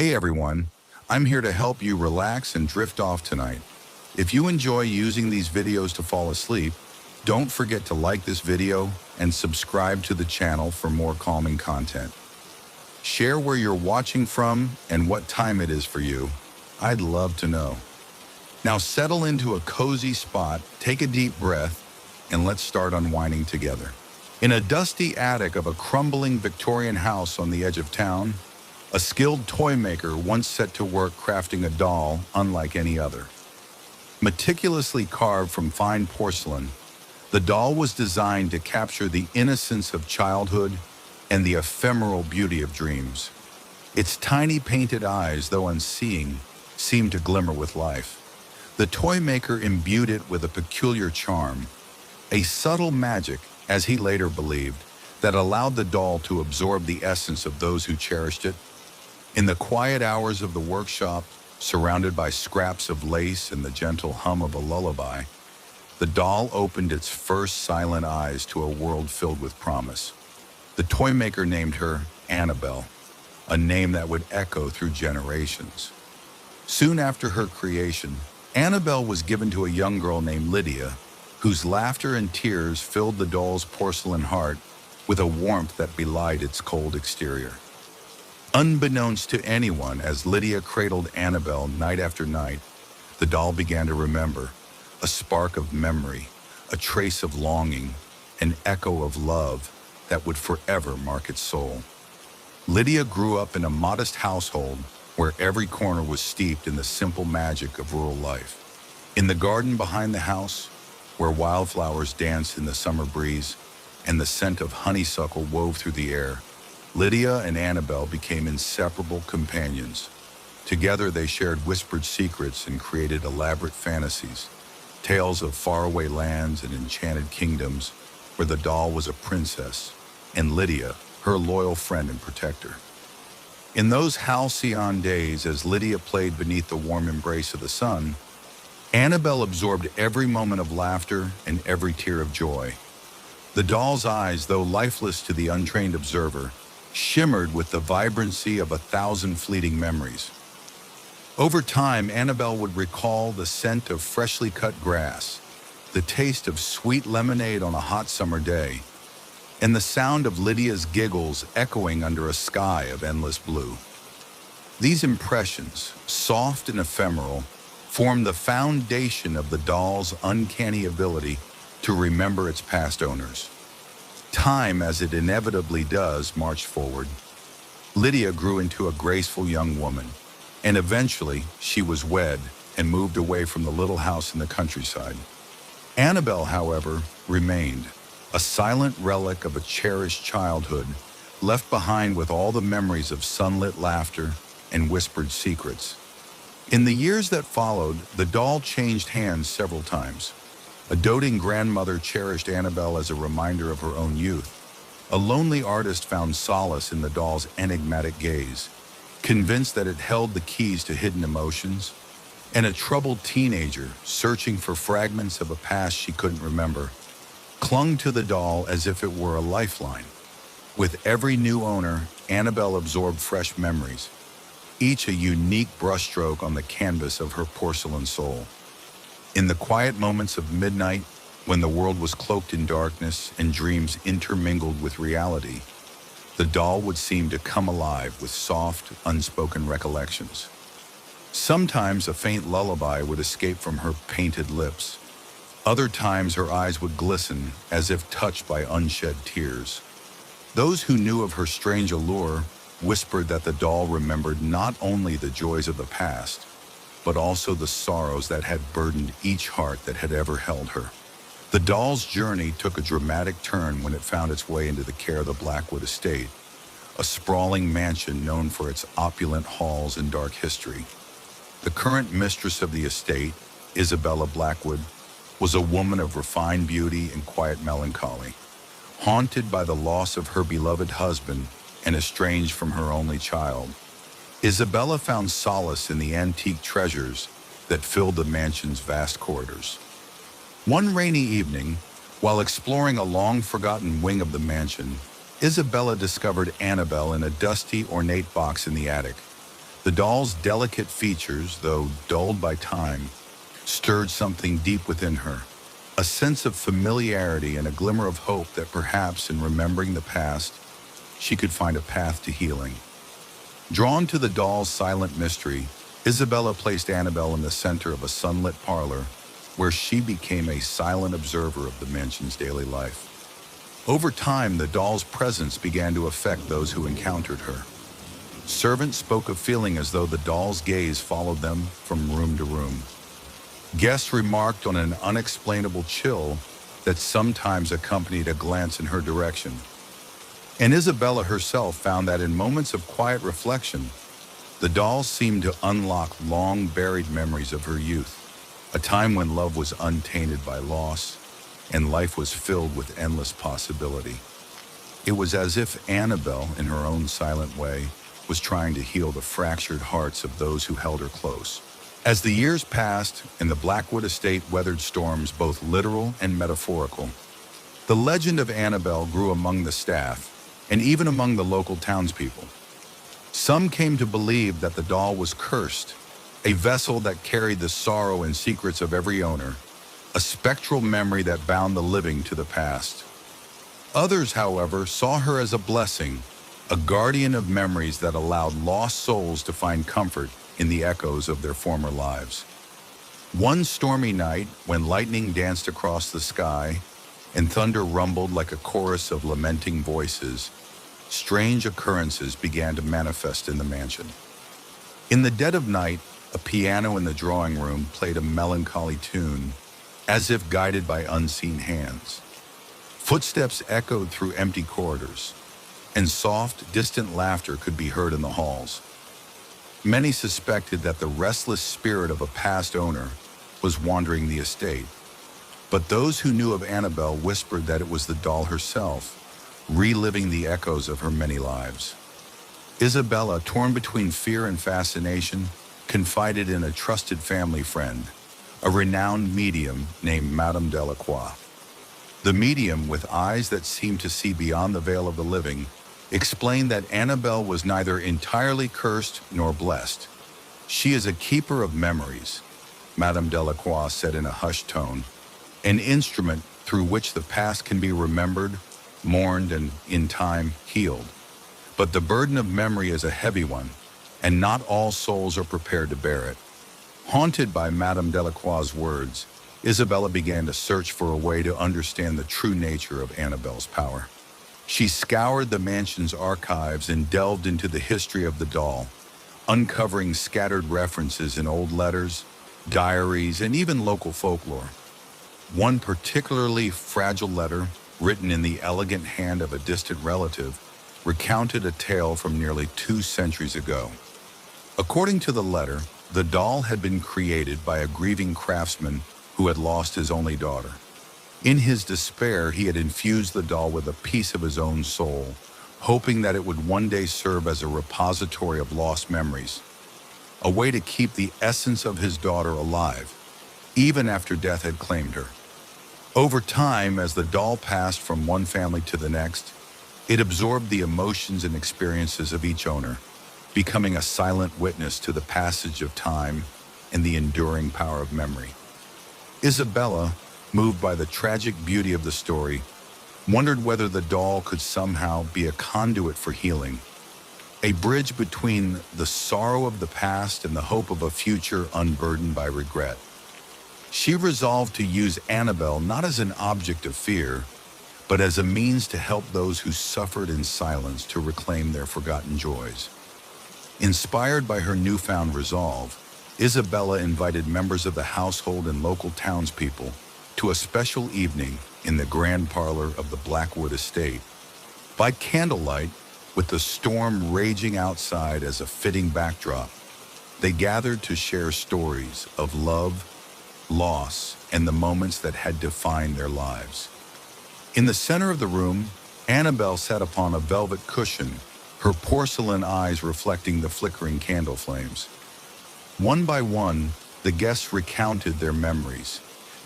Hey everyone, I'm here to help you relax and drift off tonight. If you enjoy using these videos to fall asleep, don't forget to like this video and subscribe to the channel for more calming content. Share where you're watching from and what time it is for you. I'd love to know. Now settle into a cozy spot, take a deep breath, and let's start unwinding together. In a dusty attic of a crumbling Victorian house on the edge of town, a skilled toy maker once set to work crafting a doll unlike any other. Meticulously carved from fine porcelain, the doll was designed to capture the innocence of childhood and the ephemeral beauty of dreams. Its tiny painted eyes, though unseeing, seemed to glimmer with life. The toy maker imbued it with a peculiar charm, a subtle magic, as he later believed, that allowed the doll to absorb the essence of those who cherished it. In the quiet hours of the workshop, surrounded by scraps of lace and the gentle hum of a lullaby, the doll opened its first silent eyes to a world filled with promise. The toy maker named her Annabelle, a name that would echo through generations. Soon after her creation, Annabelle was given to a young girl named Lydia, whose laughter and tears filled the doll's porcelain heart with a warmth that belied its cold exterior. Unbeknownst to anyone, as Lydia cradled Annabelle night after night, the doll began to remember, a spark of memory, a trace of longing, an echo of love that would forever mark its soul. Lydia grew up in a modest household where every corner was steeped in the simple magic of rural life. In the garden behind the house, where wildflowers danced in the summer breeze and the scent of honeysuckle wove through the air, Lydia and Annabelle became inseparable companions. Together they shared whispered secrets and created elaborate fantasies, tales of faraway lands and enchanted kingdoms where the doll was a princess and Lydia her loyal friend and protector. In those halcyon days, as Lydia played beneath the warm embrace of the sun, Annabelle absorbed every moment of laughter and every tear of joy. The doll's eyes, though lifeless to the untrained observer, shimmered with the vibrancy of 1,000 fleeting memories. Over time, Annabelle would recall the scent of freshly cut grass, the taste of sweet lemonade on a hot summer day, and the sound of Lydia's giggles echoing under a sky of endless blue. These impressions, soft and ephemeral, formed the foundation of the doll's uncanny ability to remember its past owners. Time, as it inevitably does, marched forward. Lydia grew into a graceful young woman, and eventually she was wed and moved away from the little house in the countryside. Annabelle, however, remained, a silent relic of a cherished childhood, left behind with all the memories of sunlit laughter and whispered secrets. In the years that followed, the doll changed hands several times. A doting grandmother cherished Annabelle as a reminder of her own youth. A lonely artist found solace in the doll's enigmatic gaze, convinced that it held the keys to hidden emotions. And a troubled teenager, searching for fragments of a past she couldn't remember, clung to the doll as if it were a lifeline. With every new owner, Annabelle absorbed fresh memories, each a unique brushstroke on the canvas of her porcelain soul. In the quiet moments of midnight, when the world was cloaked in darkness and dreams intermingled with reality, the doll would seem to come alive with soft, unspoken recollections. Sometimes a faint lullaby would escape from her painted lips. Other times her eyes would glisten as if touched by unshed tears. Those who knew of her strange allure whispered that the doll remembered not only the joys of the past, but also the sorrows that had burdened each heart that had ever held her. The doll's journey took a dramatic turn when it found its way into the care of the Blackwood estate, a sprawling mansion known for its opulent halls and dark history. The current mistress of the estate, Isabella Blackwood, was a woman of refined beauty and quiet melancholy, haunted by the loss of her beloved husband and estranged from her only child. Isabella found solace in the antique treasures that filled the mansion's vast corridors. One rainy evening, while exploring a long-forgotten wing of the mansion, Isabella discovered Annabelle in a dusty, ornate box in the attic. The doll's delicate features, though dulled by time, stirred something deep within her, a sense of familiarity and a glimmer of hope that perhaps in remembering the past, she could find a path to healing. Drawn to the doll's silent mystery, Isabella placed Annabelle in the center of a sunlit parlor where she became a silent observer of the mansion's daily life. Over time, the doll's presence began to affect those who encountered her. Servants spoke of feeling as though the doll's gaze followed them from room to room. Guests remarked on an unexplainable chill that sometimes accompanied a glance in her direction. And Isabella herself found that in moments of quiet reflection, the doll seemed to unlock long-buried memories of her youth, a time when love was untainted by loss and life was filled with endless possibility. It was as if Annabelle, in her own silent way, was trying to heal the fractured hearts of those who held her close. As the years passed and the Blackwood estate weathered storms both literal and metaphorical, the legend of Annabelle grew among the staff and even among the local townspeople. Some came to believe that the doll was cursed, a vessel that carried the sorrow and secrets of every owner, a spectral memory that bound the living to the past. Others, however, saw her as a blessing, a guardian of memories that allowed lost souls to find comfort in the echoes of their former lives. One stormy night, when lightning danced across the sky and thunder rumbled like a chorus of lamenting voices, strange occurrences began to manifest in the mansion. In the dead of night, a piano in the drawing room played a melancholy tune, as if guided by unseen hands. Footsteps echoed through empty corridors, and soft, distant laughter could be heard in the halls. Many suspected that the restless spirit of a past owner was wandering the estate, but those who knew of Annabelle whispered that it was the doll herself, reliving the echoes of her many lives. Isabella, torn between fear and fascination, confided in a trusted family friend, a renowned medium named Madame Delacroix. The medium, with eyes that seemed to see beyond the veil of the living, explained that Annabelle was neither entirely cursed nor blessed. "She is a keeper of memories," Madame Delacroix said in a hushed tone, "an instrument through which the past can be remembered, mourned, and, in time, healed. But the burden of memory is a heavy one, and not all souls are prepared to bear it." Haunted by Madame Delacroix's words, Isabella began to search for a way to understand the true nature of Annabelle's power. She scoured the mansion's archives and delved into the history of the doll, uncovering scattered references in old letters, diaries, and even local folklore. One particularly fragile letter, written in the elegant hand of a distant relative, recounted a tale from nearly 2 centuries ago. According to the letter, the doll had been created by a grieving craftsman who had lost his only daughter. In his despair, he had infused the doll with a piece of his own soul, hoping that it would one day serve as a repository of lost memories, a way to keep the essence of his daughter alive, even after death had claimed her. Over time, as the doll passed from one family to the next, it absorbed the emotions and experiences of each owner, becoming a silent witness to the passage of time and the enduring power of memory. Isabella, moved by the tragic beauty of the story, wondered whether the doll could somehow be a conduit for healing, a bridge between the sorrow of the past and the hope of a future unburdened by regret. She resolved to use Annabelle not as an object of fear, but as a means to help those who suffered in silence to reclaim their forgotten joys. Inspired by her newfound resolve, Isabella invited members of the household and local townspeople to a special evening in the grand parlor of the Blackwood estate. By candlelight, with the storm raging outside as a fitting backdrop, they gathered to share stories of love, loss, and the moments that had defined their lives. In the center of the room, Annabelle sat upon a velvet cushion, her porcelain eyes reflecting the flickering candle flames. One by one, the guests recounted their memories,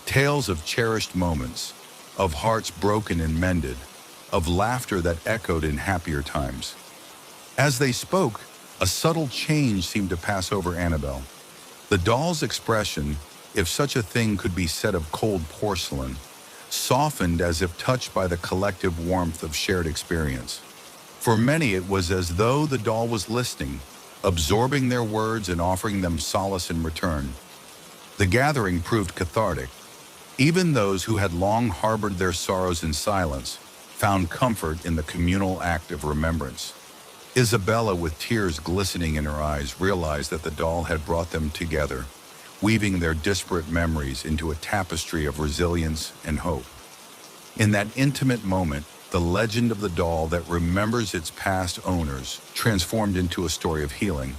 tales of cherished moments, of hearts broken and mended, of laughter that echoed in happier times. As they spoke, A subtle change seemed to pass over Annabelle. The doll's expression, if such a thing could be said of cold porcelain, softened as if touched by the collective warmth of shared experience. For many, it was as though the doll was listening, absorbing their words and offering them solace in return. The gathering proved cathartic. Even those who had long harbored their sorrows in silence found comfort in the communal act of remembrance. Isabella, with tears glistening in her eyes, realized that the doll had brought them together, weaving their disparate memories into a tapestry of resilience and hope. In that intimate moment, the legend of the doll that remembers its past owners transformed into a story of healing,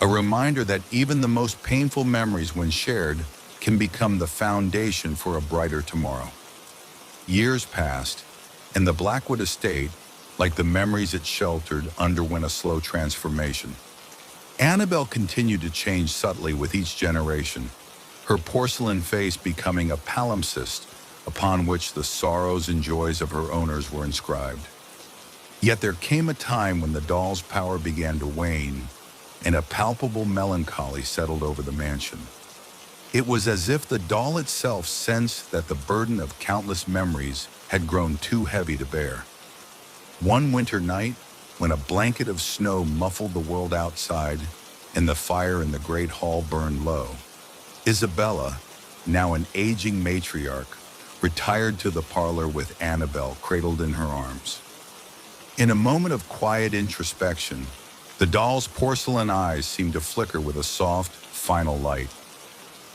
a reminder that even the most painful memories, when shared, can become the foundation for a brighter tomorrow. Years passed, and the Blackwood estate, like the memories it sheltered, underwent a slow transformation. Annabelle continued to change subtly with each generation, her porcelain face becoming a palimpsest upon which the sorrows and joys of her owners were inscribed. Yet there came a time when the doll's power began to wane, and a palpable melancholy settled over the mansion. It was as if the doll itself sensed that the burden of countless memories had grown too heavy to bear. One winter night, when a blanket of snow muffled the world outside and the fire in the great hall burned low, Isabella, now an aging matriarch, retired to the parlor with Annabelle cradled in her arms. In a moment of quiet introspection, the doll's porcelain eyes seemed to flicker with a soft, final light.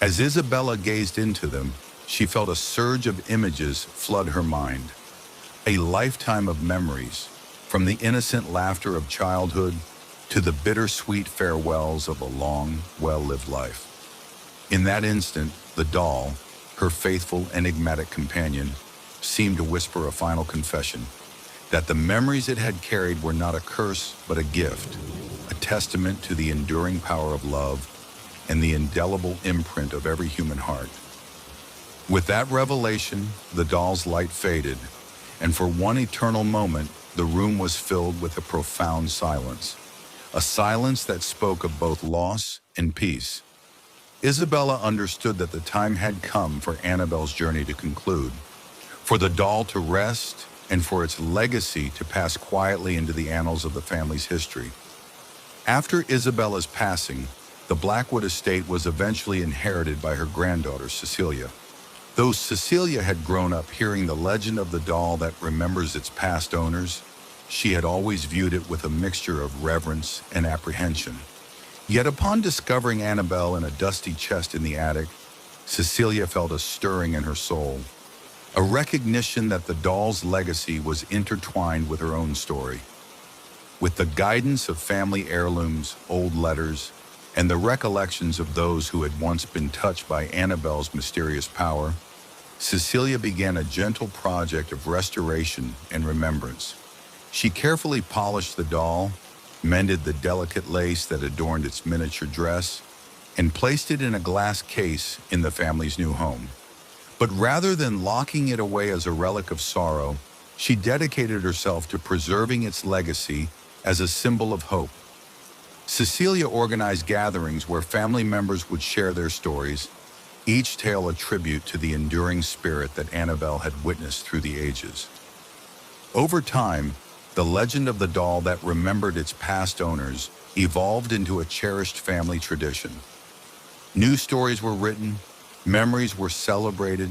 As Isabella gazed into them, she felt a surge of images flood her mind. A lifetime of memories, from the innocent laughter of childhood to the bittersweet farewells of a long, well-lived life. In that instant, the doll, her faithful, enigmatic companion, seemed to whisper a final confession, that the memories it had carried were not a curse but a gift, a testament to the enduring power of love and the indelible imprint of every human heart. With that revelation, the doll's light faded, and for one eternal moment, the room was filled with a profound silence, a silence that spoke of both loss and peace. Isabella understood that the time had come for Annabelle's journey to conclude, for the doll to rest, and for its legacy to pass quietly into the annals of the family's history. After Isabella's passing, the Blackwood estate was eventually inherited by her granddaughter, Cecilia. Though Cecilia had grown up hearing the legend of the doll that remembers its past owners, she had always viewed it with a mixture of reverence and apprehension. Yet upon discovering Annabelle in a dusty chest in the attic, Cecilia felt a stirring in her soul, a recognition that the doll's legacy was intertwined with her own story. With the guidance of family heirlooms, old letters, and the recollections of those who had once been touched by Annabelle's mysterious power, Cecilia began a gentle project of restoration and remembrance. She carefully polished the doll, mended the delicate lace that adorned its miniature dress, and placed it in a glass case in the family's new home. But rather than locking it away as a relic of sorrow, she dedicated herself to preserving its legacy as a symbol of hope. Cecilia organized gatherings where family members would share their stories, each tale a tribute to the enduring spirit that Annabelle had witnessed through the ages. Over time, the legend of the doll that remembered its past owners evolved into a cherished family tradition. New stories were written, memories were celebrated,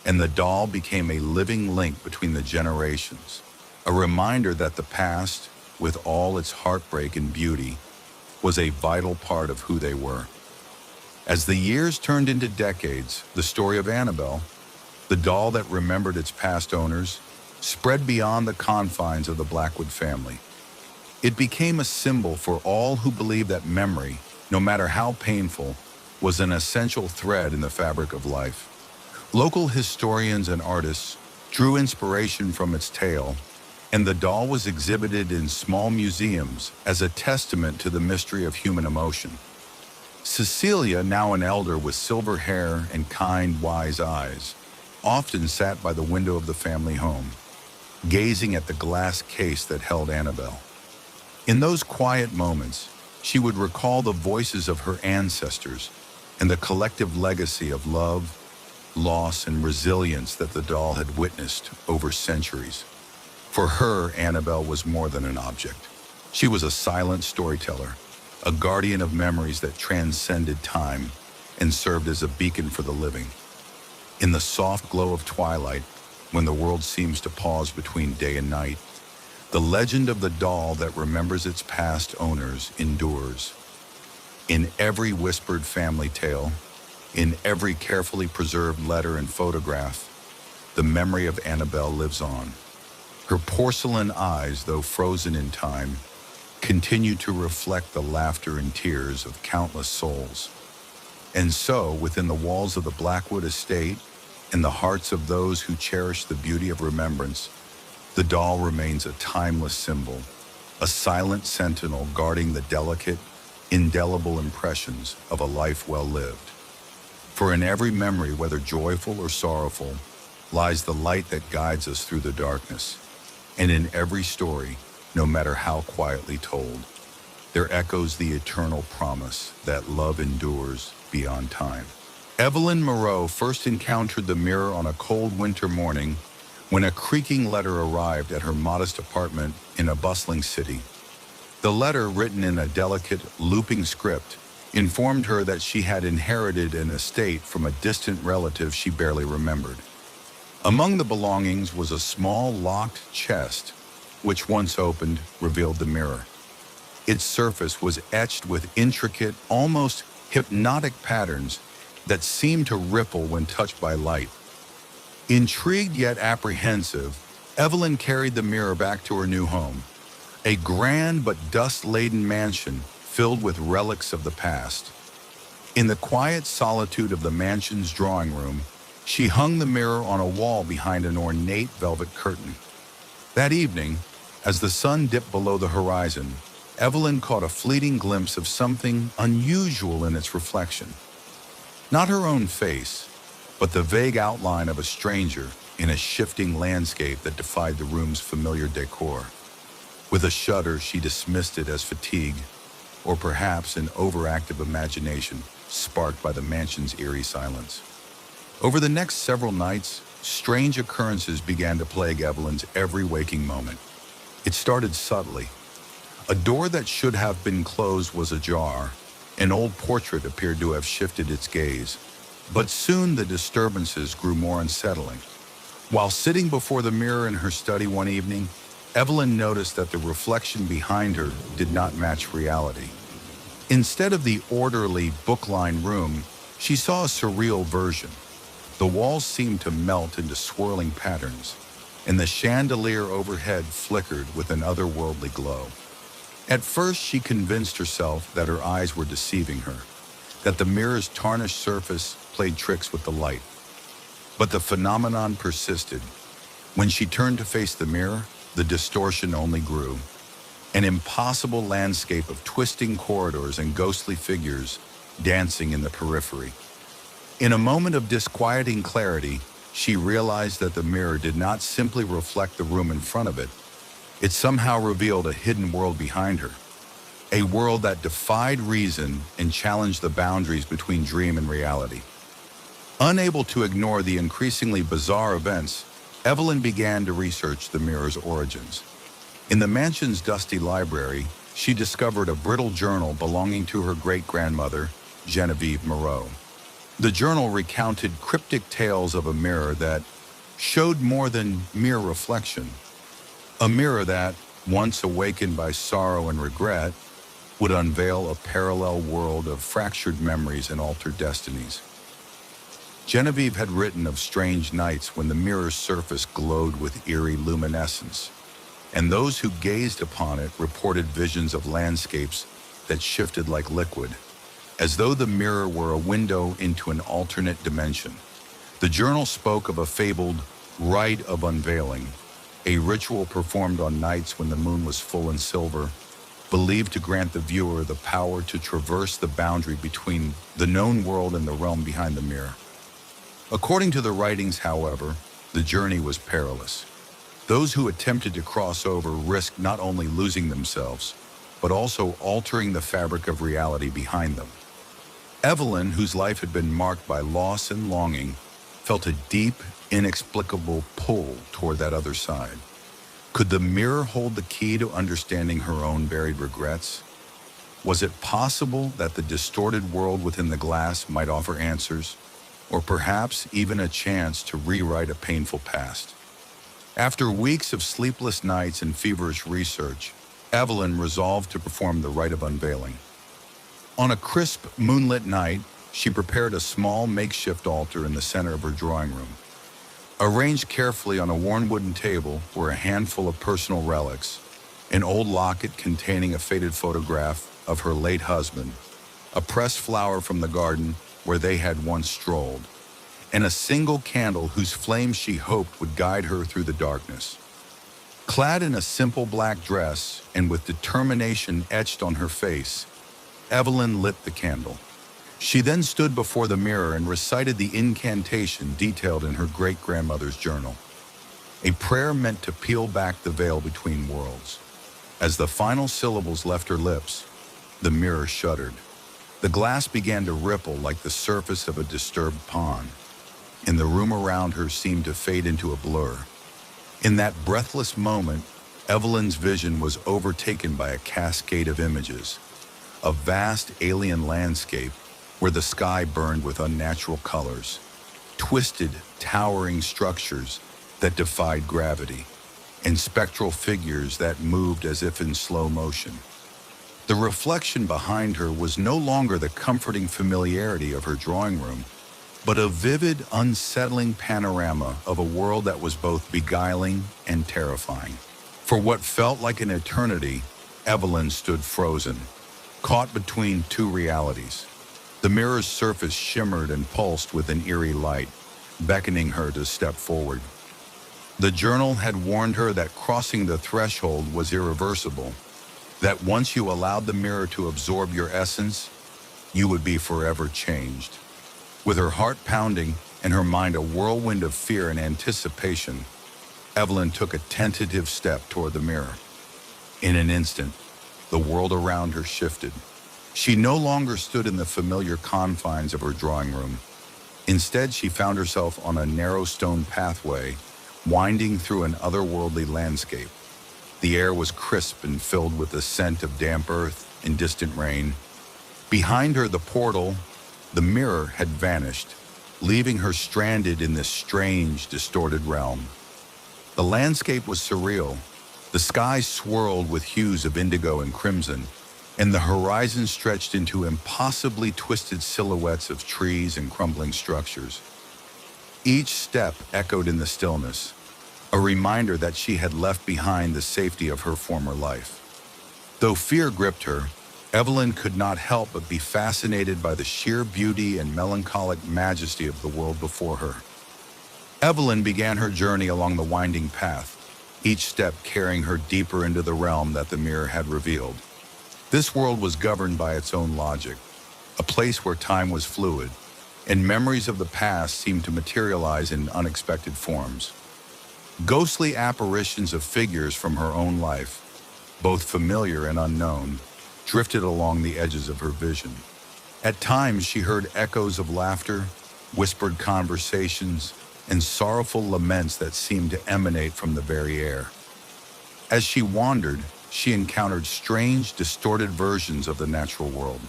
and the doll became a living link between the generations, a reminder that the past, with all its heartbreak and beauty, was a vital part of who they were. As the years turned into decades, the story of Annabelle, the doll that remembered its past owners, spread beyond the confines of the Blackwood family. It became a symbol for all who believed that memory, no matter how painful, was an essential thread in the fabric of life. Local historians and artists drew inspiration from its tale, and the doll was exhibited in small museums as a testament to the mystery of human emotion. Cecilia, now an elder with silver hair and kind, wise eyes, often sat by the window of the family home, gazing at the glass case that held Annabelle. In those quiet moments, She would recall the voices of her ancestors and the collective legacy of love, loss, and resilience that the doll had witnessed over centuries. For her, Annabelle was more than an object. She was a silent storyteller, a guardian of memories that transcended time and served as a beacon for the living. In the soft glow of twilight, when the world seems to pause between day and night, the legend of the doll that remembers its past owners endures. In every whispered family tale, in every carefully preserved letter and photograph, the memory of Annabelle lives on. Her porcelain eyes, though frozen in time, continue to reflect the laughter and tears of countless souls. And so, within the walls of the Blackwood estate, in the hearts of those who cherish the beauty of remembrance, the doll remains a timeless symbol, a silent sentinel guarding the delicate, indelible impressions of a life well lived. For in every memory, whether joyful or sorrowful, lies the light that guides us through the darkness. And in every story, no matter how quietly told, there echoes the eternal promise that love endures beyond time. Evelyn Moreau first encountered the mirror on a cold winter morning when a creaking letter arrived at her modest apartment in a bustling city. The letter, written in a delicate, looping script, informed her that she had inherited an estate from a distant relative she barely remembered. Among the belongings was a small, locked chest, which once opened, revealed the mirror. Its surface was etched with intricate, almost hypnotic patterns that seemed to ripple when touched by light. Intrigued yet apprehensive, Evelyn carried the mirror back to her new home, a grand but dust-laden mansion filled with relics of the past. In the quiet solitude of the mansion's drawing room, she hung the mirror on a wall behind an ornate velvet curtain. That evening, as the sun dipped below the horizon, Evelyn caught a fleeting glimpse of something unusual in its reflection. Not her own face, but the vague outline of a stranger in a shifting landscape that defied the room's familiar decor. With a shudder, she dismissed it as fatigue, or perhaps an overactive imagination sparked by the mansion's eerie silence. Over the next several nights, strange occurrences began to plague Evelyn's every waking moment. It started subtly. A door that should have been closed was ajar. An old portrait appeared to have shifted its gaze. But soon the disturbances grew more unsettling. While sitting before the mirror in her study one evening, Evelyn noticed that the reflection behind her did not match reality. Instead of the orderly, book-lined room, she saw a surreal version. The walls seemed to melt into swirling patterns, and the chandelier overhead flickered with an otherworldly glow. At first, she convinced herself that her eyes were deceiving her, that the mirror's tarnished surface played tricks with the light. But the phenomenon persisted. When she turned to face the mirror, the distortion only grew. An impossible landscape of twisting corridors and ghostly figures dancing in the periphery. In a moment of disquieting clarity, she realized that the mirror did not simply reflect the room in front of it. It somehow revealed a hidden world behind her, a world that defied reason and challenged the boundaries between dream and reality. Unable to ignore the increasingly bizarre events, Evelyn began to research the mirror's origins. In the mansion's dusty library, she discovered a brittle journal belonging to her great-grandmother, Genevieve Moreau. The journal recounted cryptic tales of a mirror that showed more than mere reflection. A mirror that, once awakened by sorrow and regret, would unveil a parallel world of fractured memories and altered destinies. Genevieve had written of strange nights when the mirror's surface glowed with eerie luminescence, and those who gazed upon it reported visions of landscapes that shifted like liquid, as though the mirror were a window into an alternate dimension. The journal spoke of a fabled rite of unveiling, a ritual performed on nights when the moon was full and silver, believed to grant the viewer the power to traverse the boundary between the known world and the realm behind the mirror. According to the writings, however, the journey was perilous. Those who attempted to cross over risked not only losing themselves, but also altering the fabric of reality behind them. Evelyn, whose life had been marked by loss and longing, felt a deep, inexplicable pull toward that other side. Could the mirror hold the key to understanding her own buried regrets? Was it possible that the distorted world within the glass might offer answers, or perhaps even a chance to rewrite a painful past? After weeks of sleepless nights and feverish research, Evelyn resolved to perform the rite of unveiling. On a crisp, moonlit night, she prepared a small makeshift altar in the center of her drawing room. Arranged carefully on a worn wooden table were a handful of personal relics, an old locket containing a faded photograph of her late husband, a pressed flower from the garden where they had once strolled, and a single candle whose flame she hoped would guide her through the darkness. Clad in a simple black dress and with determination etched on her face, Evelyn lit the candle. She then stood before the mirror and recited the incantation detailed in her great-grandmother's journal, a prayer meant to peel back the veil between worlds. As the final syllables left her lips, the mirror shuddered. The glass began to ripple like the surface of a disturbed pond, and the room around her seemed to fade into a blur. In that breathless moment, Evelyn's vision was overtaken by a cascade of images, a vast alien landscape where the sky burned with unnatural colors, twisted, towering structures that defied gravity, and spectral figures that moved as if in slow motion. The reflection behind her was no longer the comforting familiarity of her drawing room, but a vivid, unsettling panorama of a world that was both beguiling and terrifying. For what felt like an eternity, Evelyn stood frozen, caught between two realities. The mirror's surface shimmered and pulsed with an eerie light, beckoning her to step forward. The journal had warned her that crossing the threshold was irreversible, that once you allowed the mirror to absorb your essence, you would be forever changed. With her heart pounding and her mind a whirlwind of fear and anticipation, Evelyn took a tentative step toward the mirror. In an instant, the world around her shifted. She no longer stood in the familiar confines of her drawing room. Instead, she found herself on a narrow stone pathway, winding through an otherworldly landscape. The air was crisp and filled with the scent of damp earth and distant rain. Behind her, the portal, the mirror, had vanished, leaving her stranded in this strange, distorted realm. The landscape was surreal. The sky swirled with hues of indigo and crimson, and the horizon stretched into impossibly twisted silhouettes of trees and crumbling structures. Each step echoed in the stillness, a reminder that she had left behind the safety of her former life. Though fear gripped her, Evelyn could not help but be fascinated by the sheer beauty and melancholic majesty of the world before her. Evelyn began her journey along the winding path, each step carrying her deeper into the realm that the mirror had revealed. This world was governed by its own logic, a place where time was fluid, and memories of the past seemed to materialize in unexpected forms. Ghostly apparitions of figures from her own life, both familiar and unknown, drifted along the edges of her vision. At times, she heard echoes of laughter, whispered conversations, and sorrowful laments that seemed to emanate from the very air. As she wandered, she encountered strange, distorted versions of the natural world.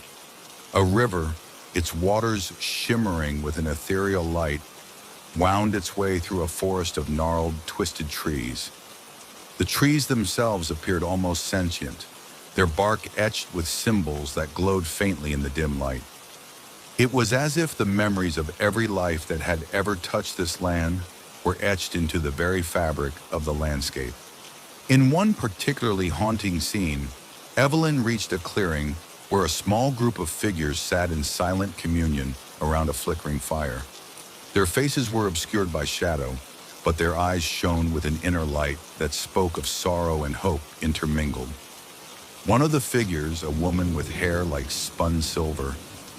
A river, its waters shimmering with an ethereal light, wound its way through a forest of gnarled, twisted trees. The trees themselves appeared almost sentient, their bark etched with symbols that glowed faintly in the dim light. It was as if the memories of every life that had ever touched this land were etched into the very fabric of the landscape. In one particularly haunting scene, Evelyn reached a clearing where a small group of figures sat in silent communion around a flickering fire. Their faces were obscured by shadow, but their eyes shone with an inner light that spoke of sorrow and hope intermingled. One of the figures, a woman with hair like spun silver,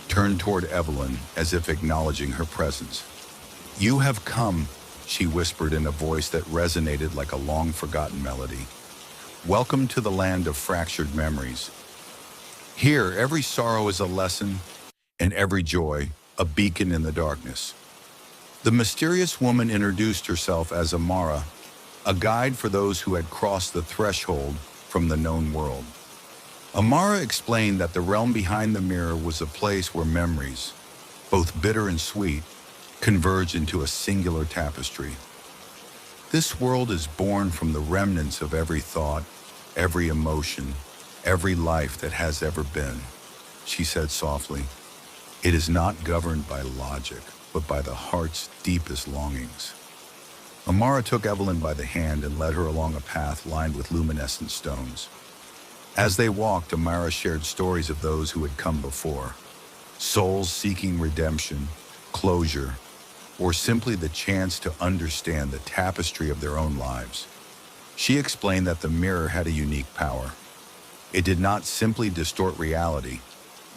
turned toward Evelyn as if acknowledging her presence. "You have come," she whispered in a voice that resonated like a long-forgotten melody. "Welcome to the land of fractured memories. Here, every sorrow is a lesson, and every joy a beacon in the darkness. The mysterious woman introduced herself as Amara, a guide for those who had crossed the threshold from the known world. Amara explained that the realm behind the mirror was a place where memories, both bitter and sweet, converge into a singular tapestry. This world is born from the remnants of every thought, every emotion, every life that has ever been, she said softly. It is not governed by logic, but by the heart's deepest longings. Amara took Evelyn by the hand and led her along a path lined with luminescent stones. As they walked, Amara shared stories of those who had come before, souls seeking redemption, closure, or simply the chance to understand the tapestry of their own lives. She explained that the mirror had a unique power. It did not simply distort reality,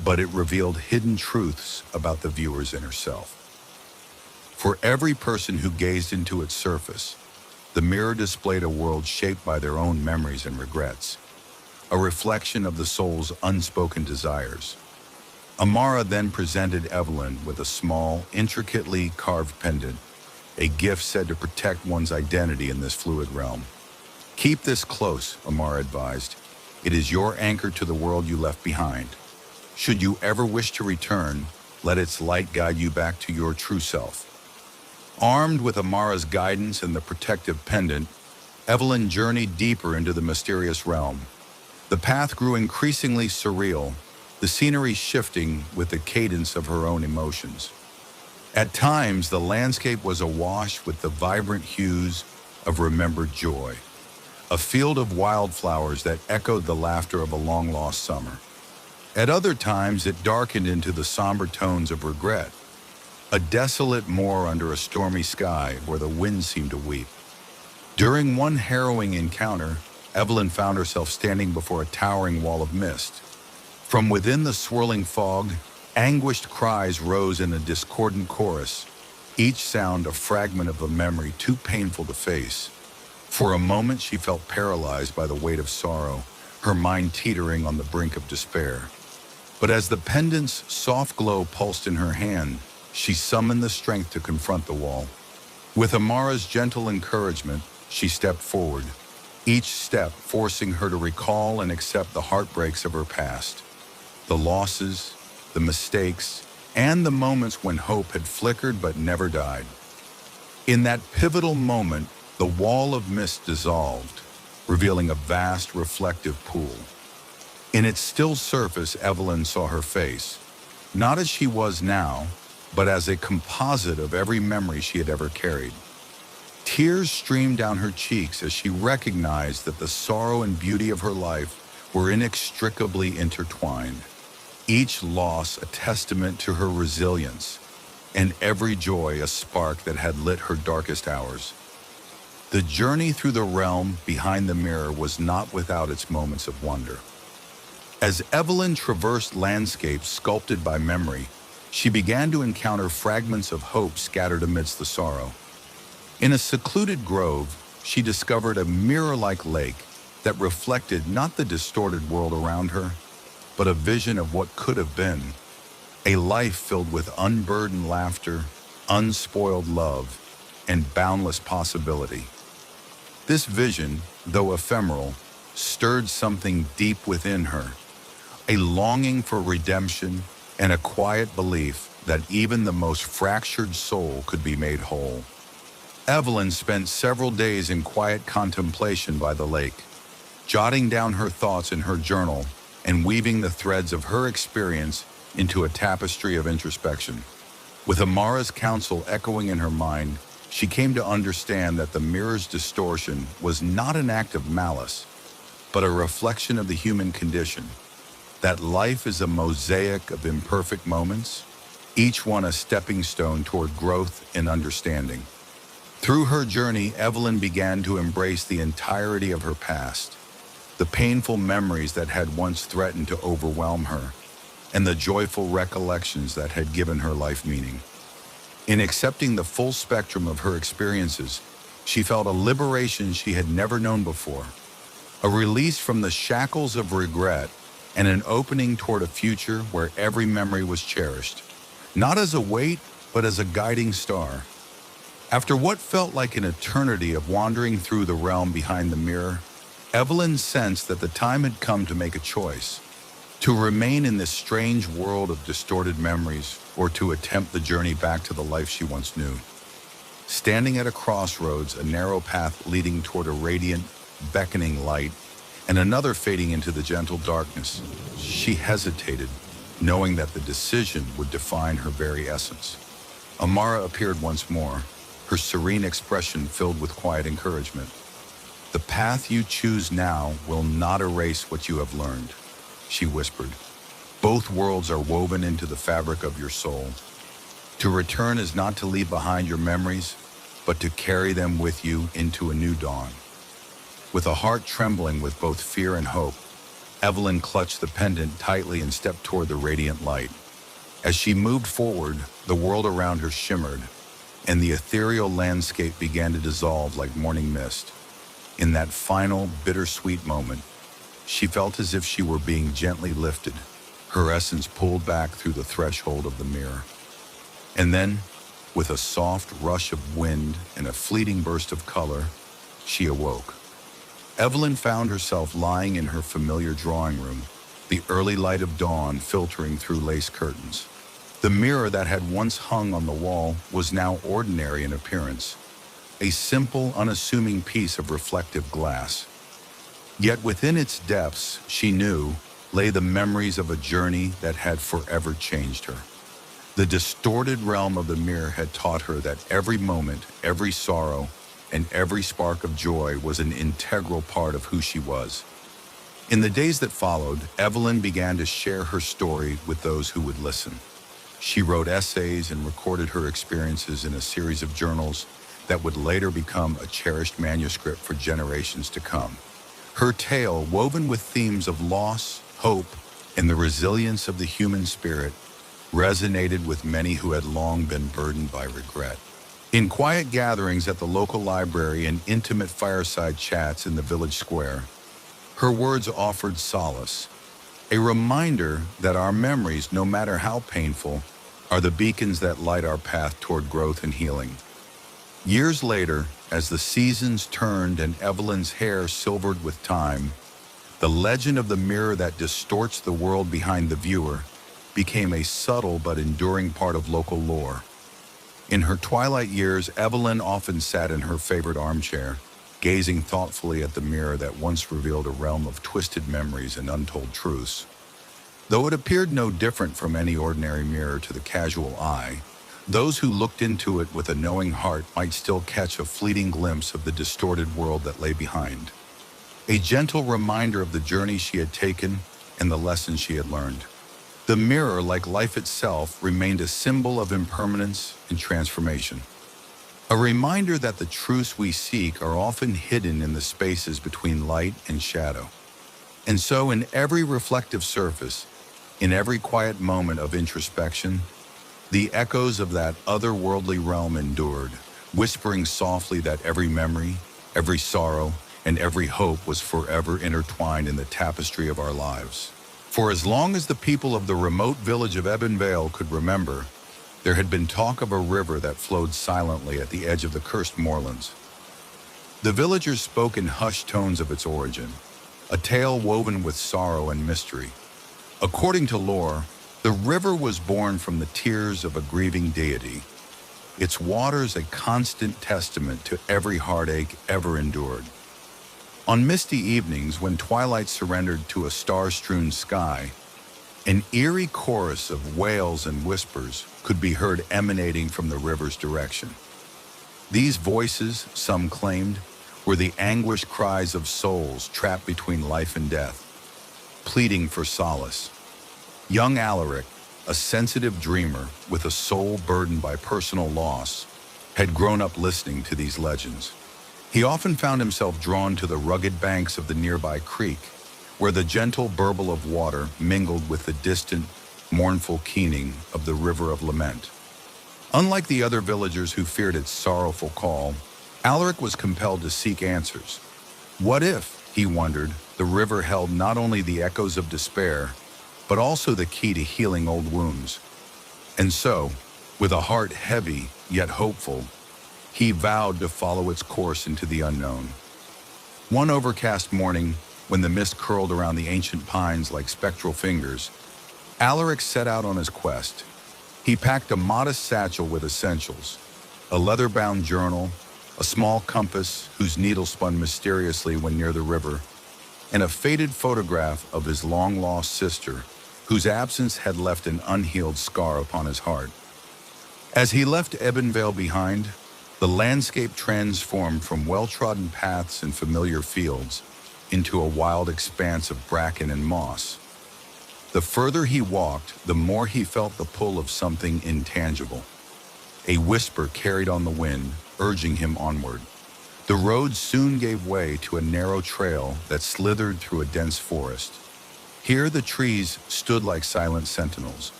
but it revealed hidden truths about the viewer's inner self. For every person who gazed into its surface, the mirror displayed a world shaped by their own memories and regrets, a reflection of the soul's unspoken desires. Amara then presented Evelyn with a small, intricately carved pendant, a gift said to protect one's identity in this fluid realm. Keep this close, Amara advised. It is your anchor to the world you left behind. Should you ever wish to return, let its light guide you back to your true self. Armed with Amara's guidance and the protective pendant, Evelyn journeyed deeper into the mysterious realm. The path grew increasingly surreal, the scenery shifting with the cadence of her own emotions. At times, the landscape was awash with the vibrant hues of remembered joy, a field of wildflowers that echoed the laughter of a long-lost summer. At other times, it darkened into the somber tones of regret, a desolate moor under a stormy sky where the wind seemed to weep. During one harrowing encounter, Evelyn found herself standing before a towering wall of mist. From within the swirling fog, anguished cries rose in a discordant chorus, each sound a fragment of a memory too painful to face. For a moment, she felt paralyzed by the weight of sorrow, her mind teetering on the brink of despair. But as the pendant's soft glow pulsed in her hand, she summoned the strength to confront the wall. With Amara's gentle encouragement, she stepped forward, each step forcing her to recall and accept the heartbreaks of her past, the losses, the mistakes, and the moments when hope had flickered but never died. In that pivotal moment, the wall of mist dissolved, revealing a vast reflective pool. In its still surface, Evelyn saw her face, not as she was now, but as a composite of every memory she had ever carried. Tears streamed down her cheeks as she recognized that the sorrow and beauty of her life were inextricably intertwined, each loss a testament to her resilience, and every joy a spark that had lit her darkest hours. The journey through the realm behind the mirror was not without its moments of wonder. As Evelyn traversed landscapes sculpted by memory, she began to encounter fragments of hope scattered amidst the sorrow. In a secluded grove, she discovered a mirror-like lake that reflected not the distorted world around her, but a vision of what could have been, a life filled with unburdened laughter, unspoiled love, and boundless possibility. This vision, though ephemeral, stirred something deep within her, a longing for redemption and a quiet belief that even the most fractured soul could be made whole. Evelyn spent several days in quiet contemplation by the lake, jotting down her thoughts in her journal and weaving the threads of her experience into a tapestry of introspection. With Amara's counsel echoing in her mind, she came to understand that the mirror's distortion was not an act of malice, but a reflection of the human condition, that life is a mosaic of imperfect moments, each one a stepping stone toward growth and understanding. Through her journey, Evelyn began to embrace the entirety of her past, the painful memories that had once threatened to overwhelm her, and the joyful recollections that had given her life meaning. In accepting the full spectrum of her experiences, she felt a liberation she had never known before, a release from the shackles of regret and an opening toward a future where every memory was cherished, not as a weight, but as a guiding star. After what felt like an eternity of wandering through the realm behind the mirror, Evelyn sensed that the time had come to make a choice: to remain in this strange world of distorted memories, or to attempt the journey back to the life she once knew. Standing at a crossroads, a narrow path leading toward a radiant, beckoning light, and another fading into the gentle darkness, she hesitated, knowing that the decision would define her very essence. Amara appeared once more, her serene expression filled with quiet encouragement. "The path you choose now will not erase what you have learned," she whispered. "Both worlds are woven into the fabric of your soul. To return is not to leave behind your memories, but to carry them with you into a new dawn." With a heart trembling with both fear and hope, Evelyn clutched the pendant tightly and stepped toward the radiant light. As she moved forward, the world around her shimmered, and the ethereal landscape began to dissolve like morning mist. In that final, bittersweet moment, she felt as if she were being gently lifted, her essence pulled back through the threshold of the mirror. And then, with a soft rush of wind and a fleeting burst of color, she awoke. Evelyn found herself lying in her familiar drawing room, the early light of dawn filtering through lace curtains. The mirror that had once hung on the wall was now ordinary in appearance, a simple, unassuming piece of reflective glass. Yet within its depths, she knew, lay the memories of a journey that had forever changed her. The distorted realm of the mirror had taught her that every moment, every sorrow, and every spark of joy was an integral part of who she was. In the days that followed, Evelyn began to share her story with those who would listen. She wrote essays and recorded her experiences in a series of journals that would later become a cherished manuscript for generations to come. Her tale, woven with themes of loss, hope, and the resilience of the human spirit, resonated with many who had long been burdened by regret. In quiet gatherings at the local library and intimate fireside chats in the village square, her words offered solace, a reminder that our memories, no matter how painful, are the beacons that light our path toward growth and healing. Years later, as the seasons turned and Evelyn's hair silvered with time, the legend of the mirror that distorts the world behind the viewer became a subtle but enduring part of local lore. In her twilight years, Evelyn often sat in her favorite armchair, gazing thoughtfully at the mirror that once revealed a realm of twisted memories and untold truths. Though it appeared no different from any ordinary mirror to the casual eye, those who looked into it with a knowing heart might still catch a fleeting glimpse of the distorted world that lay behind. A gentle reminder of the journey she had taken and the lessons she had learned. The mirror, like life itself, remained a symbol of impermanence and transformation. A reminder that the truths we seek are often hidden in the spaces between light and shadow. And so in every reflective surface, in every quiet moment of introspection, the echoes of that otherworldly realm endured, whispering softly that every memory, every sorrow, and every hope was forever intertwined in the tapestry of our lives. For as long as the people of the remote village of Ebonvale could remember, there had been talk of a river that flowed silently at the edge of the cursed moorlands. The villagers spoke in hushed tones of its origin, a tale woven with sorrow and mystery. According to lore, the river was born from the tears of a grieving deity, its waters a constant testament to every heartache ever endured. On misty evenings, when twilight surrendered to a star-strewn sky, an eerie chorus of wails and whispers could be heard emanating from the river's direction. These voices, some claimed, were the anguished cries of souls trapped between life and death, pleading for solace. Young Alaric, a sensitive dreamer with a soul burdened by personal loss, had grown up listening to these legends. He often found himself drawn to the rugged banks of the nearby creek, where the gentle burble of water mingled with the distant, mournful keening of the river of lament. Unlike the other villagers who feared its sorrowful call, Alaric was compelled to seek answers. What if, he wondered, the river held not only the echoes of despair, but also the key to healing old wounds. And so, with a heart heavy yet hopeful, he vowed to follow its course into the unknown. One overcast morning, when the mist curled around the ancient pines like spectral fingers, Alaric set out on his quest. He packed a modest satchel with essentials, a leather-bound journal, a small compass whose needle spun mysteriously when near the river, and a faded photograph of his long-lost sister, whose absence had left an unhealed scar upon his heart. As he left Ebonvale behind, the landscape transformed from well-trodden paths and familiar fields into a wild expanse of bracken and moss. The further he walked, the more he felt the pull of something intangible. A whisper carried on the wind, urging him onward. The road soon gave way to a narrow trail that slithered through a dense forest. Here the trees stood like silent sentinels,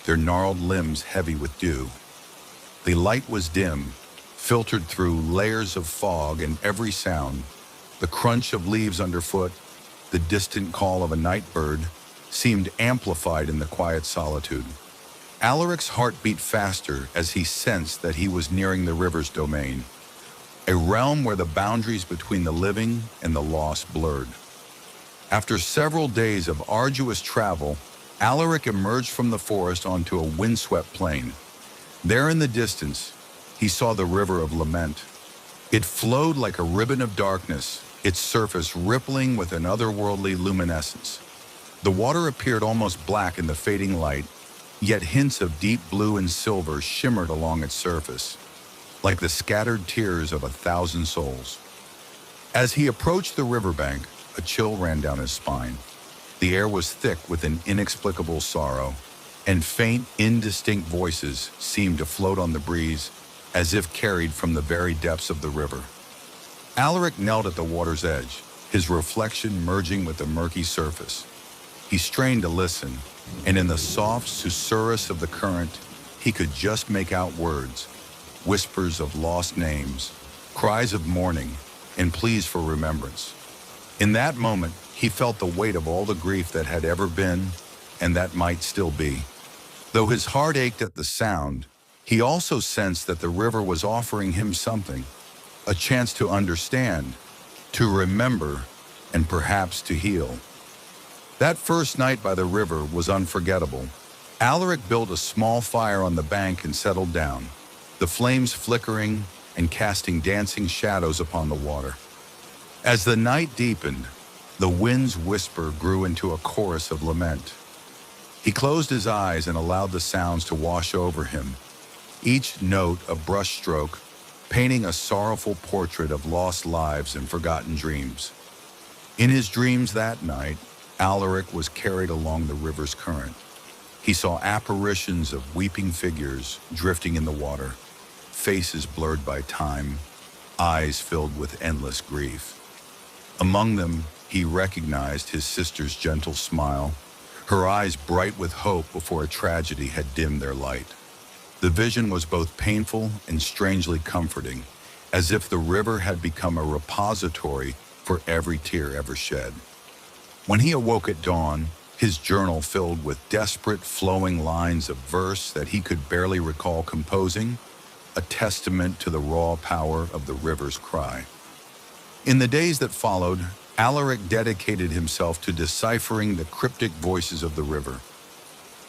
their gnarled limbs heavy with dew. The light was dim, filtered through layers of fog, and every sound, the crunch of leaves underfoot, the distant call of a night bird, seemed amplified in the quiet solitude. Alaric's heart beat faster as he sensed that he was nearing the river's domain, a realm where the boundaries between the living and the lost blurred. After several days of arduous travel, Alaric emerged from the forest onto a windswept plain. There in the distance, he saw the River of Lament. It flowed like a ribbon of darkness, its surface rippling with an otherworldly luminescence. The water appeared almost black in the fading light, yet hints of deep blue and silver shimmered along its surface, like the scattered tears of 1,000 souls. As he approached the riverbank, a chill ran down his spine. The air was thick with an inexplicable sorrow, and faint, indistinct voices seemed to float on the breeze, as if carried from the very depths of the river. Alaric knelt at the water's edge, his reflection merging with the murky surface. He strained to listen, and in the soft susurrus of the current, he could just make out words, whispers of lost names, cries of mourning, and pleas for remembrance. In that moment, he felt the weight of all the grief that had ever been and that might still be. Though his heart ached at the sound, he also sensed that the river was offering him something, a chance to understand, to remember, and perhaps to heal. That first night by the river was unforgettable. Alaric built a small fire on the bank and settled down, the flames flickering and casting dancing shadows upon the water. As the night deepened, the wind's whisper grew into a chorus of lament. He closed his eyes and allowed the sounds to wash over him, each note a brushstroke, painting a sorrowful portrait of lost lives and forgotten dreams. In his dreams that night, Alaric was carried along the river's current. He saw apparitions of weeping figures drifting in the water, faces blurred by time, eyes filled with endless grief. Among them, he recognized his sister's gentle smile, her eyes bright with hope before a tragedy had dimmed their light. The vision was both painful and strangely comforting, as if the river had become a repository for every tear ever shed. When he awoke at dawn, his journal filled with desperate, flowing lines of verse that he could barely recall composing, a testament to the raw power of the river's cry. In the days that followed, Alaric dedicated himself to deciphering the cryptic voices of the river.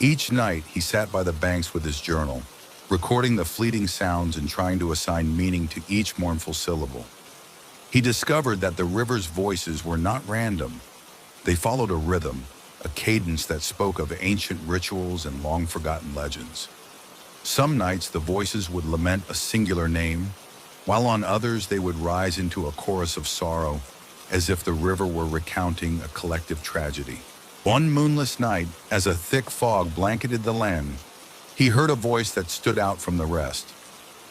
Each night, he sat by the banks with his journal, recording the fleeting sounds and trying to assign meaning to each mournful syllable. He discovered that the river's voices were not random. They followed a rhythm, a cadence that spoke of ancient rituals and long-forgotten legends. Some nights the voices would lament a singular name, while on others they would rise into a chorus of sorrow, as if the river were recounting a collective tragedy. One moonless night, as a thick fog blanketed the land, he heard a voice that stood out from the rest,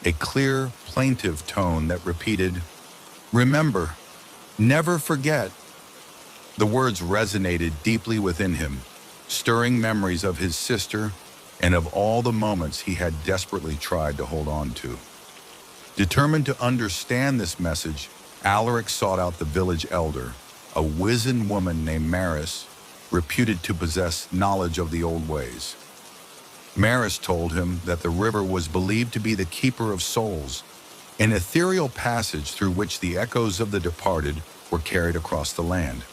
a clear, plaintive tone that repeated, "Remember, never forget." The words resonated deeply within him, stirring memories of his sister and of all the moments he had desperately tried to hold on to. Determined to understand this message, Alaric sought out the village elder, a wizened woman named Maris, reputed to possess knowledge of the old ways. Maris told him that the river was believed to be the keeper of souls, an ethereal passage through which the echoes of the departed were carried across the land.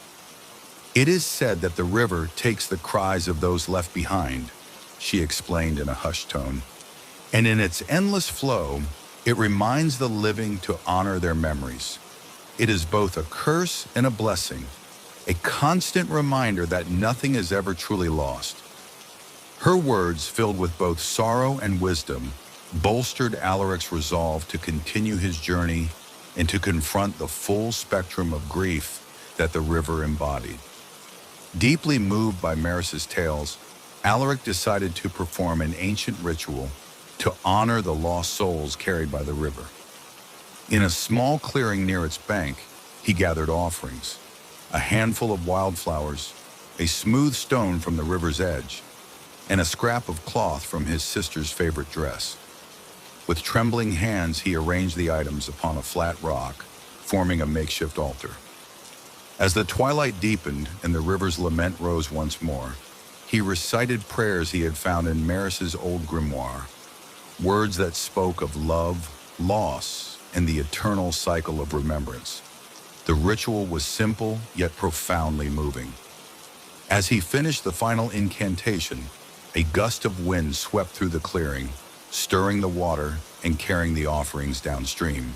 It is said that the river takes the cries of those left behind, she explained in a hushed tone, and in its endless flow, it reminds the living to honor their memories. It is both a curse and a blessing, a constant reminder that nothing is ever truly lost. Her words, filled with both sorrow and wisdom, bolstered Alaric's resolve to continue his journey and to confront the full spectrum of grief that the river embodied. Deeply moved by Maris's tales, Alaric decided to perform an ancient ritual to honor the lost souls carried by the river. In a small clearing near its bank, he gathered offerings, a handful of wildflowers, a smooth stone from the river's edge, and a scrap of cloth from his sister's favorite dress. With trembling hands, he arranged the items upon a flat rock, forming a makeshift altar. As the twilight deepened and the river's lament rose once more, he recited prayers he had found in Maris's old grimoire, words that spoke of love, loss, and the eternal cycle of remembrance. The ritual was simple yet profoundly moving. As he finished the final incantation, a gust of wind swept through the clearing, stirring the water and carrying the offerings downstream.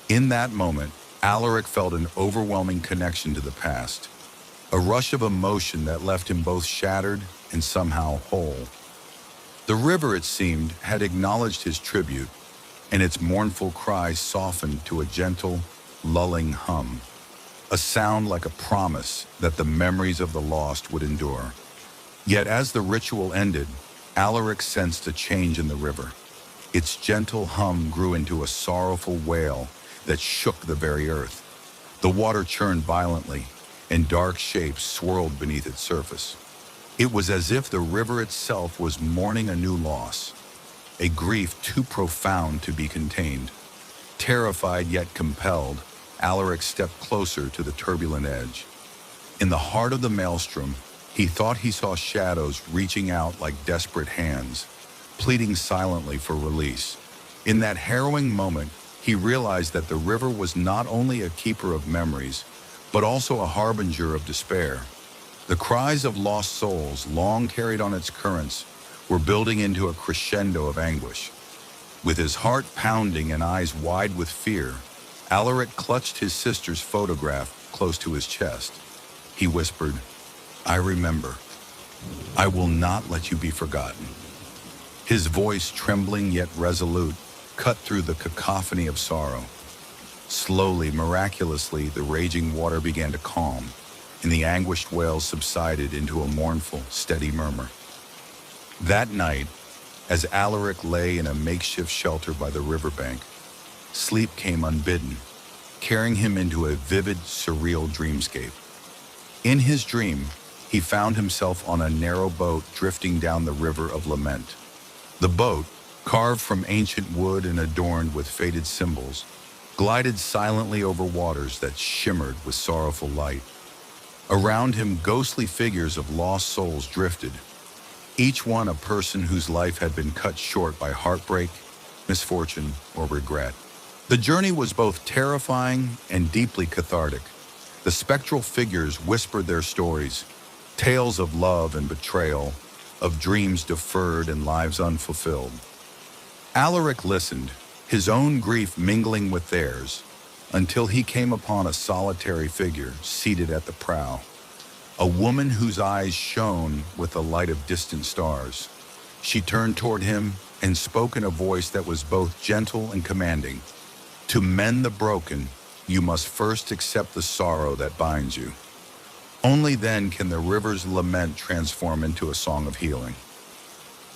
In that moment, Alaric felt an overwhelming connection to the past, a rush of emotion that left him both shattered and somehow whole. The river, it seemed, had acknowledged his tribute, and its mournful cry softened to a gentle, lulling hum, a sound like a promise that the memories of the lost would endure. Yet as the ritual ended, Alaric sensed a change in the river. Its gentle hum grew into a sorrowful wail that shook the very earth. The water churned violently, and dark shapes swirled beneath its surface. It was as if the river itself was mourning a new loss, a grief too profound to be contained. Terrified yet compelled, Alaric stepped closer to the turbulent edge. In the heart of the maelstrom, he thought he saw shadows reaching out like desperate hands, pleading silently for release. In that harrowing moment, he realized that the river was not only a keeper of memories, but also a harbinger of despair. The cries of lost souls, long carried on its currents, were building into a crescendo of anguish. With his heart pounding and eyes wide with fear, Alaric clutched his sister's photograph close to his chest. He whispered, "I remember. I will not let you be forgotten." His voice, trembling yet resolute, cut through the cacophony of sorrow. Slowly, miraculously, the raging water began to calm, and the anguished wails subsided into a mournful, steady murmur. That night, as Alaric lay in a makeshift shelter by the riverbank, sleep came unbidden, carrying him into a vivid, surreal dreamscape. In his dream, he found himself on a narrow boat drifting down the river of lament. The boat, carved from ancient wood and adorned with faded symbols, glided silently over waters that shimmered with sorrowful light. Around him, ghostly figures of lost souls drifted, each one a person whose life had been cut short by heartbreak, misfortune, or regret. The journey was both terrifying and deeply cathartic. The spectral figures whispered their stories, tales of love and betrayal, of dreams deferred and lives unfulfilled. Alaric listened, his own grief mingling with theirs, until he came upon a solitary figure seated at the prow, a woman whose eyes shone with the light of distant stars. She turned toward him and spoke in a voice that was both gentle and commanding. "To mend the broken, you must first accept the sorrow that binds you. Only then can the river's lament transform into a song of healing."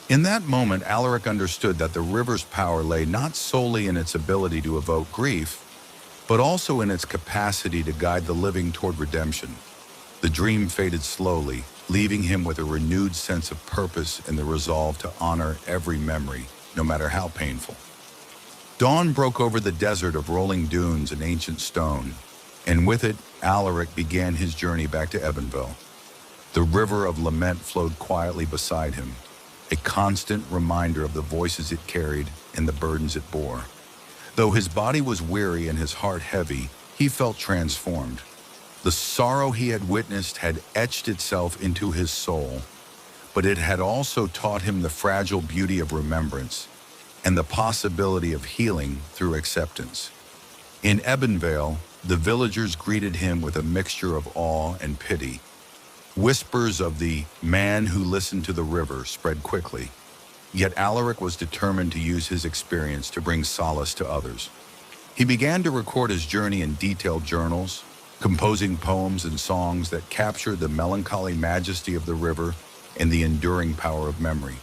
In that moment, Alaric understood that the river's power lay not solely in its ability to evoke grief, but also in its capacity to guide the living toward redemption. The dream faded slowly, leaving him with a renewed sense of purpose and the resolve to honor every memory, no matter how painful. Dawn broke over the desert of rolling dunes and ancient stone, And with it, Alaric began his journey back to Ebenville. The river of lament flowed quietly beside him, a constant reminder of the voices it carried and the burdens it bore. Though his body was weary and his heart heavy, he felt transformed. The sorrow he had witnessed had etched itself into his soul, but it had also taught him the fragile beauty of remembrance and the possibility of healing through acceptance. In Ebenvale, the villagers greeted him with a mixture of awe and pity. Whispers of the man who listened to the river spread quickly, yet Alaric was determined to use his experience to bring solace to others. He began to record his journey in detailed journals, composing poems and songs that captured the melancholy majesty of the river and the enduring power of memory.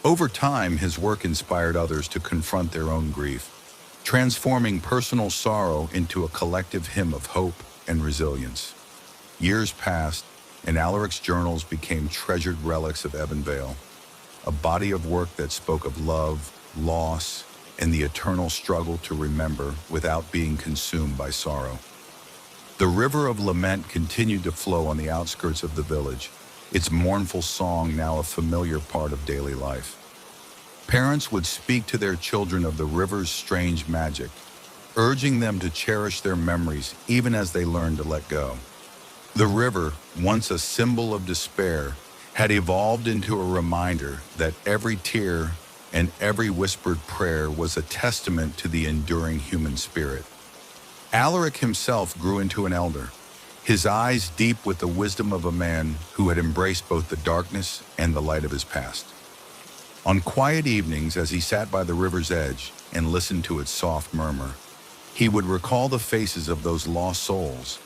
Over time, his work inspired others to confront their own grief, transforming personal sorrow into a collective hymn of hope and resilience. Years passed, and Alaric's journals became treasured relics of Ebenvale, a body of work that spoke of love, loss, and the eternal struggle to remember without being consumed by sorrow. The river of lament continued to flow on the outskirts of the village, its mournful song now a familiar part of daily life. Parents would speak to their children of the river's strange magic, urging them to cherish their memories even as they learned to let go. The river, once a symbol of despair, had evolved into a reminder that every tear and every whispered prayer was a testament to the enduring human spirit. Alaric himself grew into an elder, his eyes deep with the wisdom of a man who had embraced both the darkness and the light of his past. On quiet evenings, as he sat by the river's edge and listened to its soft murmur, he would recall the faces of those lost souls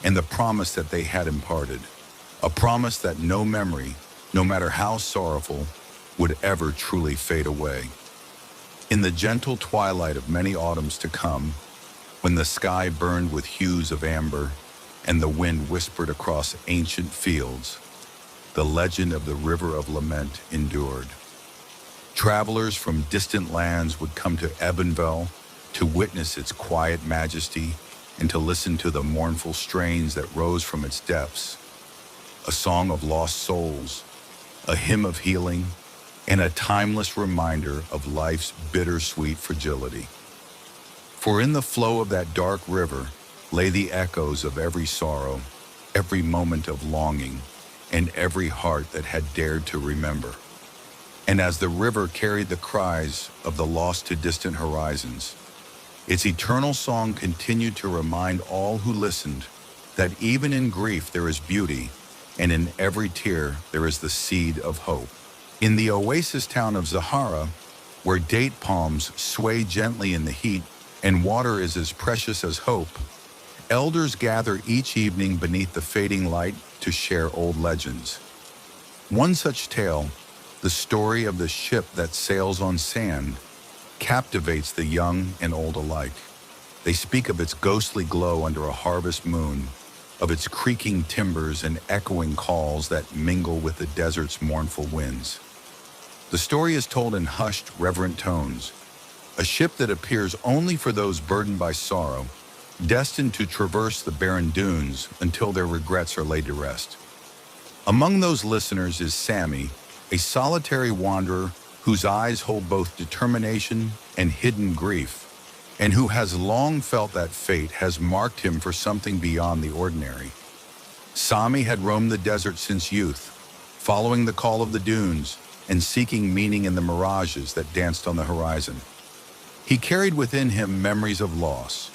and the promise that they had imparted, a promise that no memory, no matter how sorrowful, would ever truly fade away. In the gentle twilight of many autumns to come, when the sky burned with hues of amber and the wind whispered across ancient fields, the legend of the River of Lament endured. Travelers from distant lands would come to Ebenville to witness its quiet majesty and to listen to the mournful strains that rose from its depths, a song of lost souls, a hymn of healing, and a timeless reminder of life's bittersweet fragility. For in the flow of that dark river lay the echoes of every sorrow, every moment of longing, and every heart that had dared to remember. And as the river carried the cries of the lost to distant horizons, its eternal song continued to remind all who listened that even in grief there is beauty, and in every tear there is the seed of hope. In the oasis town of Zahara, where date palms sway gently in the heat and water is as precious as hope, elders gather each evening beneath the fading light to share old legends. One such tale, the story of the ship that sails on sand, captivates the young and old alike. They speak of its ghostly glow under a harvest moon, of its creaking timbers and echoing calls that mingle with the desert's mournful winds. The story is told in hushed, reverent tones, a ship that appears only for those burdened by sorrow, destined to traverse the barren dunes until their regrets are laid to rest. Among those listeners is Sammy, a solitary wanderer whose eyes hold both determination and hidden grief, and who has long felt that fate has marked him for something beyond the ordinary. Sami had roamed the desert since youth, following the call of the dunes and seeking meaning in the mirages that danced on the horizon. He carried within him memories of loss,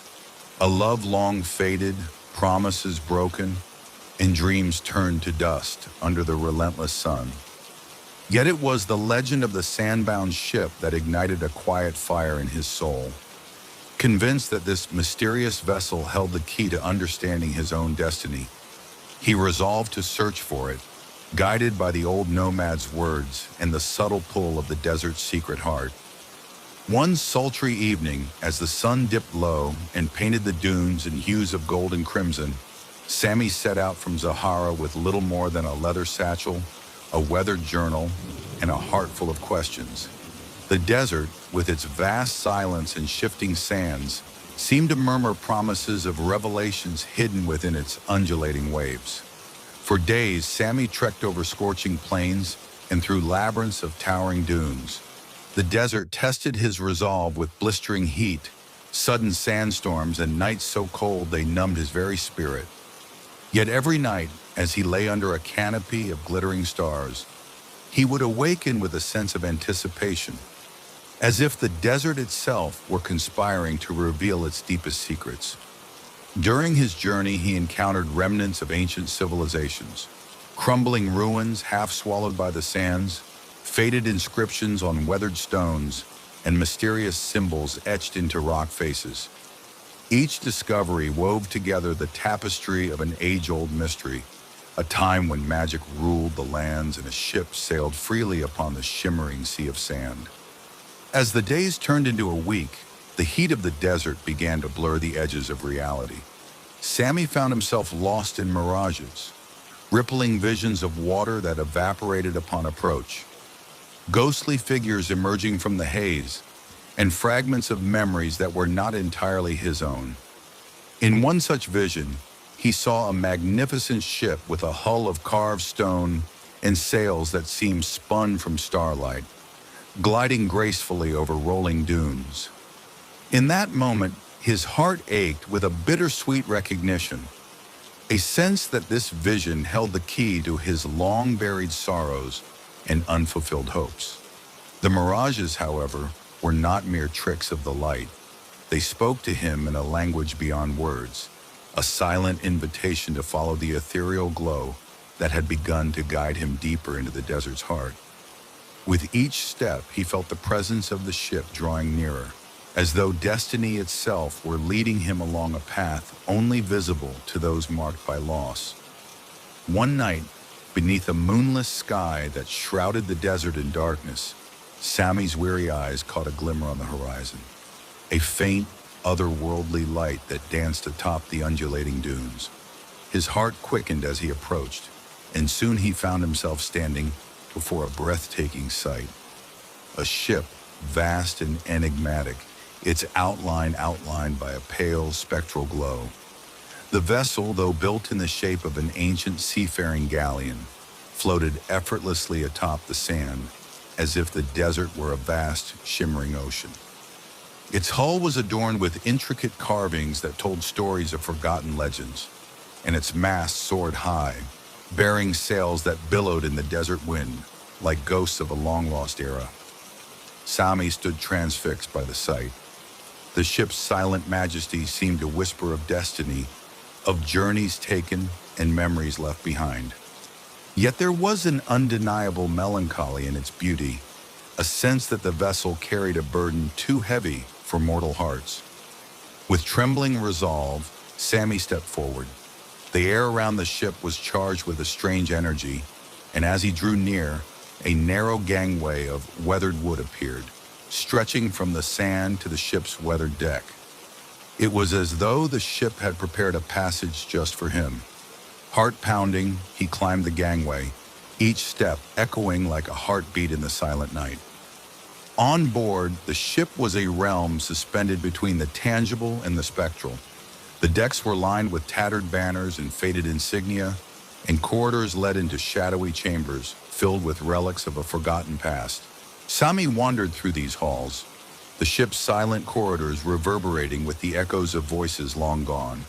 a love long faded, promises broken, and dreams turned to dust under the relentless sun. Yet it was the legend of the sandbound ship that ignited a quiet fire in his soul. Convinced that this mysterious vessel held the key to understanding his own destiny, he resolved to search for it, guided by the old nomad's words and the subtle pull of the desert's secret heart. One sultry evening, as the sun dipped low and painted the dunes in hues of gold and crimson, Sammy set out from Zahara with little more than a leather satchel, a weathered journal, and a heart full of questions. The desert, with its vast silence and shifting sands, seemed to murmur promises of revelations hidden within its undulating waves. For days, Sammy trekked over scorching plains and through labyrinths of towering dunes. The desert tested his resolve with blistering heat, sudden sandstorms, and nights so cold they numbed his very spirit. Yet every night, as he lay under a canopy of glittering stars, he would awaken with a sense of anticipation, as if the desert itself were conspiring to reveal its deepest secrets. During his journey, he encountered remnants of ancient civilizations, crumbling ruins half swallowed by the sands, faded inscriptions on weathered stones, and mysterious symbols etched into rock faces. Each discovery wove together the tapestry of an age-old mystery, a time when magic ruled the lands and a ship sailed freely upon the shimmering sea of sand. As the days turned into a week, the heat of the desert began to blur the edges of reality. Sammy found himself lost in mirages, rippling visions of water that evaporated upon approach, ghostly figures emerging from the haze, and fragments of memories that were not entirely his own. In one such vision, he saw a magnificent ship with a hull of carved stone and sails that seemed spun from starlight, gliding gracefully over rolling dunes. In that moment, his heart ached with a bittersweet recognition, a sense that this vision held the key to his long-buried sorrows and unfulfilled hopes. The mirages, however, were not mere tricks of the light. They spoke to him in a language beyond words, a silent invitation to follow the ethereal glow that had begun to guide him deeper into the desert's heart. With each step, he felt the presence of the ship drawing nearer, as though destiny itself were leading him along a path only visible to those marked by loss. One night, beneath a moonless sky that shrouded the desert in darkness, Sammy's weary eyes caught a glimmer on the horizon, a faint, otherworldly light that danced atop the undulating dunes. His heart quickened as he approached, and soon he found himself standing before a breathtaking sight. A ship, vast and enigmatic, its outline outlined by a pale, spectral glow. The vessel, though built in the shape of an ancient seafaring galleon, floated effortlessly atop the sand, as if the desert were a vast, shimmering ocean. Its hull was adorned with intricate carvings that told stories of forgotten legends, and its mast soared high, bearing sails that billowed in the desert wind, like ghosts of a long-lost era. Sammy stood transfixed by the sight. The ship's silent majesty seemed to whisper of destiny, of journeys taken and memories left behind. Yet there was an undeniable melancholy in its beauty, a sense that the vessel carried a burden too heavy for mortal hearts. With trembling resolve, Sammy stepped forward. The air around the ship was charged with a strange energy, and as he drew near, a narrow gangway of weathered wood appeared, stretching from the sand to the ship's weathered deck. It was as though the ship had prepared a passage just for him. Heart pounding, he climbed the gangway, each step echoing like a heartbeat in the silent night. On board, the ship was a realm suspended between the tangible and the spectral. The decks were lined with tattered banners and faded insignia, and corridors led into shadowy chambers filled with relics of a forgotten past. Sammy wandered through these halls, the ship's silent corridors reverberating with the echoes of voices long gone.